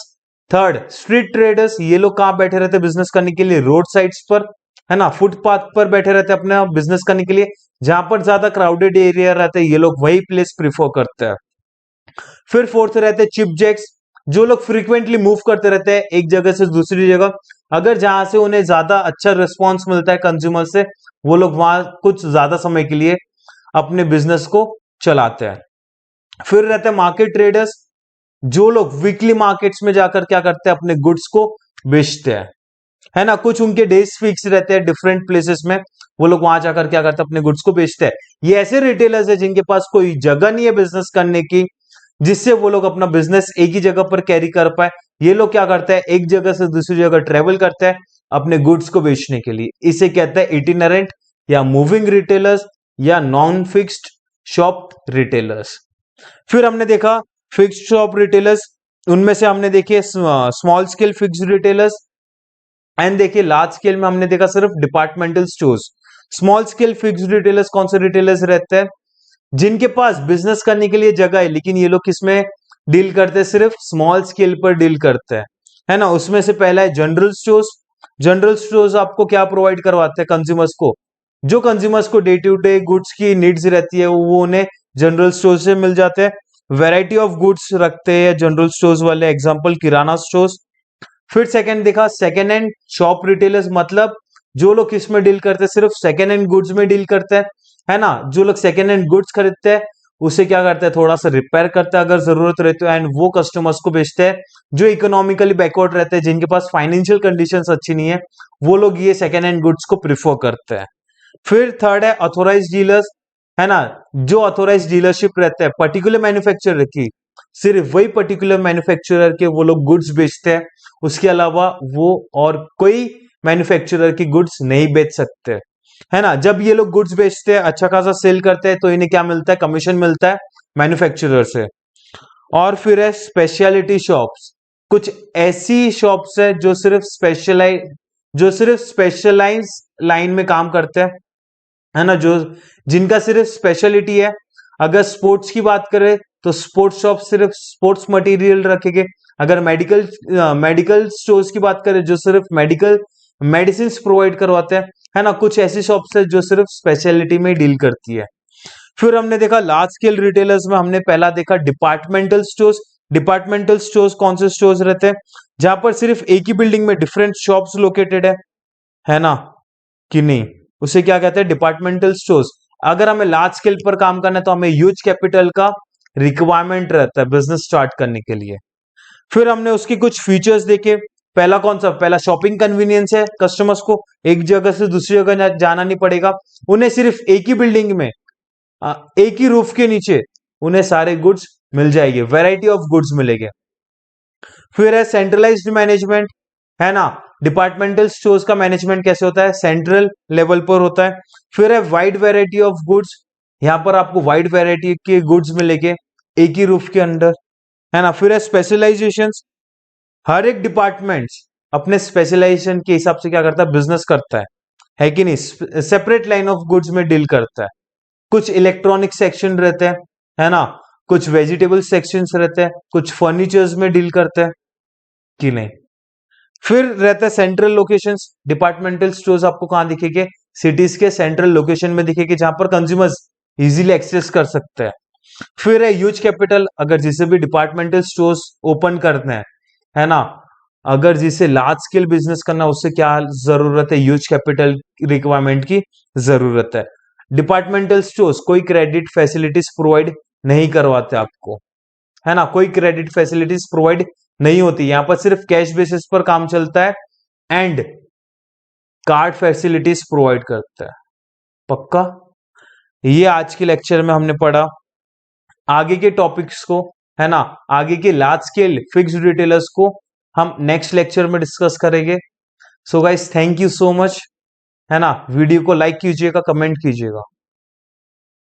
थर्ड, स्ट्रीट ट्रेडर्स, ये लोग कहां बैठे रहते हैं बिजनेस करने के लिए? रोड साइड्स पर, है ना? फुटपाथ पर बैठे रहते हैं अपना बिजनेस करने के लिए, जहां पर ज्यादा क्राउडेड एरिया रहते हैं, ये लोग वही प्लेस प्रिफर करते हैं। फिर फोर्थ रहते हैं चिप जैक्स, जो लोग फ्रीक्वेंटली मूव करते रहते हैं एक जगह से दूसरी जगह, अगर जहां से उन्हें ज्यादा अच्छा रिस्पॉन्स मिलता है कंज्यूमर से, वो लोग वहां कुछ ज्यादा समय के लिए अपने बिजनेस को चलाते हैं। फिर रहते हैं मार्केट ट्रेडर्स, जो लोग वीकली मार्केट्स में जाकर क्या करते हैं? अपने गुड्स को बेचते हैं, है ना? कुछ उनके डेज फिक्स रहते हैं डिफरेंट प्लेसेस में, वो लोग वहां जाकर क्या करते हैं? अपने गुड्स को बेचते हैं। ये ऐसे रिटेलर्स है जिनके पास कोई जगह नहीं है बिजनेस करने की, जिससे वो लोग अपना बिजनेस एक ही जगह पर कैरी कर पाए। ये लोग क्या करते हैं? एक जगह से दूसरी जगह ट्रेवल करते हैं अपने गुड्स को बेचने के लिए। इसे कहते हैं इटिनरेंट या मूविंग रिटेलर्स या नॉन फिक्स्ड शॉप रिटेलर्स। फिर हमने देखा फिक्स्ड शॉप रिटेलर्स, उनमें से हमने देखे small scale fixed retailers, and देखिए लार्ज स्केल में हमने देखा सिर्फ departmental stores. Small scale fixed retailers कौन से रिटेलर्स रहते हैं? जिनके पास बिजनेस करने के लिए जगह है, लेकिन ये लोग किसमें डील करते हैं? सिर्फ स्मॉल स्केल पर डील करते हैं, है ना? उसमें से पहला है जनरल स्टोर्स। जनरल स्टोर्स आपको क्या प्रोवाइड करवाते हैं कंज्यूमर्स को? जो कंज्यूमर्स को डे टू डे गुड्स की नीड्स रहती है, वो उन्हें जनरल स्टोर से मिल जाते हैं। वैरायटी ऑफ गुड्स रखते हैं जनरल स्टोर्स वाले, एग्जांपल किराना स्टोर्स। फिर सेकंड देखा सेकंड हैंड शॉप रिटेलर्स, मतलब जो लोग किस में डील करते हैं? सिर्फ सेकंड हैंड गुड्स में डील करते हैं, है ना? जो लोग सेकंड हैंड गुड्स खरीदते हैं, उसे क्या करते हैं? थोड़ा सा रिपेयर करते हैं अगर जरूरत रहती है, एंड वो कस्टमर्स को बेचते हैं जो इकोनॉमिकली बैकवर्ड रहते हैं, जिनके पास फाइनेंशियल कंडीशंस अच्छी नहीं है, वो लोग ये सेकंड हैंड गुड्स को प्रिफर करते हैं। फिर थर्ड है ऑथोराइज डीलर्स, है ना? जो ऑथोराइज डीलरशिप रहता है पर्टिकुलर मैन्युफैक्चरर की, सिर्फ वही पर्टिकुलर मैन्युफैक्चरर के वो लोग गुड्स बेचते हैं, उसके अलावा वो और कोई मैन्युफैक्चरर की गुड्स नहीं बेच सकते, है ना? जब ये लोग गुड्स बेचते हैं, अच्छा खासा सेल करते हैं, तो इन्हें क्या मिलता है? कमीशन मिलता है मैन्युफैक्चरर से। और फिर है स्पेशलिटी शॉप्स, कुछ ऐसी शॉप्स है जो सिर्फ स्पेशलाइज लाइन में काम करते हैं, है ना? जो जिनका सिर्फ स्पेशलिटी है। अगर स्पोर्ट्स की बात करें तो स्पोर्ट्स शॉप सिर्फ स्पोर्ट्स मटेरियल रखेंगे। अगर मेडिकल स्टोर्स की बात करें, जो सिर्फ मेडिकल मेडिसिन प्रोवाइड करवाते हैं, है ना? कुछ ऐसी शॉप्स है जो सिर्फ स्पेशलिटी में डील करती है। फिर हमने देखा लार्ज स्केल रिटेलर्स में हमने पहला देखा डिपार्टमेंटल स्टोर्स। डिपार्टमेंटल स्टोर्स कौन से स्टोर्स रहते हैं? जहां पर सिर्फ एक ही बिल्डिंग में डिफरेंट शॉप्स लोकेटेड है ना? कि नहीं? उसे क्या कहते हैं? Departmental stores. अगर हमें लार्ज स्केल पर काम करना है, तो हमें ह्यूज कैपिटल का रिक्वायरमेंट रहता है बिजनेस स्टार्ट करने के लिए। फिर हमने उसके कुछ फीचर्स देखे। पहला कौन सा? पहला शॉपिंग कन्वीनियंस है, कस्टमर्स को एक जगह से दूसरी जगह जाना नहीं पड़ेगा, उन्हें सिर्फ एक ही बिल्डिंग में एक ही रूफ के नीचे उन्हें सारे गुड्स मिल जाएगी, वैरायटी ऑफ गुड्स मिलेंगे। फिर है सेंट्रलाइज्ड मैनेजमेंट, है ना, डिपार्टमेंटल स्टोर्स का मैनेजमेंट कैसे होता है, सेंट्रल लेवल पर होता है। फिर है वाइड वैरायटी ऑफ गुड्स, यहां पर आपको वाइड वैरायटी के गुड्स मिलेंगे एक ही रूफ के अंदर, है ना। फिर है स्पेशलाइजेशंस, हर एक डिपार्टमेंट अपने स्पेशलाइजेशन के हिसाब से क्या करता है, बिजनेस करता है कि नहीं, सेपरेट लाइन ऑफ गुड्स में डील करता है। कुछ इलेक्ट्रॉनिक सेक्शन रहते हैं, है ना, कुछ वेजिटेबल सेक्शंस रहते हैं, कुछ फर्नीचर्स में डील करते हैं कि नहीं। फिर रहता है सेंट्रल लोकेशंस, डिपार्टमेंटल स्टोर्स आपको कहां दिखेंगे, सिटीज के सेंट्रल लोकेशन में दिखेंगे, जहां पर कंज्यूमर्स इजीली एक्सेस कर सकते हैं। फिर है ह्यूज कैपिटल, अगर जिसे भी डिपार्टमेंटल स्टोर्स ओपन करते हैं, है ना, अगर जिसे लार्ज स्केल बिजनेस करना, उससे क्या जरूरत है, ह्यूज कैपिटल रिक्वायरमेंट की जरूरत है। डिपार्टमेंटल स्टोर्स कोई क्रेडिट फैसिलिटीज प्रोवाइड नहीं करवाते आपको, है ना, कोई क्रेडिट फैसिलिटीज प्रोवाइड नहीं होती, यहां पर सिर्फ कैश बेसिस पर काम चलता है एंड कार्ड फैसिलिटीज प्रोवाइड करता है। पक्का, ये आज के लेक्चर में हमने पढ़ा। आगे के टॉपिक्स को, है ना, आगे के लार्ज स्केल फिक्स्ड रिटेलर्स को हम नेक्स्ट लेक्चर में डिस्कस करेंगे। So guys, thank you so much, है ना। वीडियो को लाइक कीजिएगा, कमेंट कीजिएगा।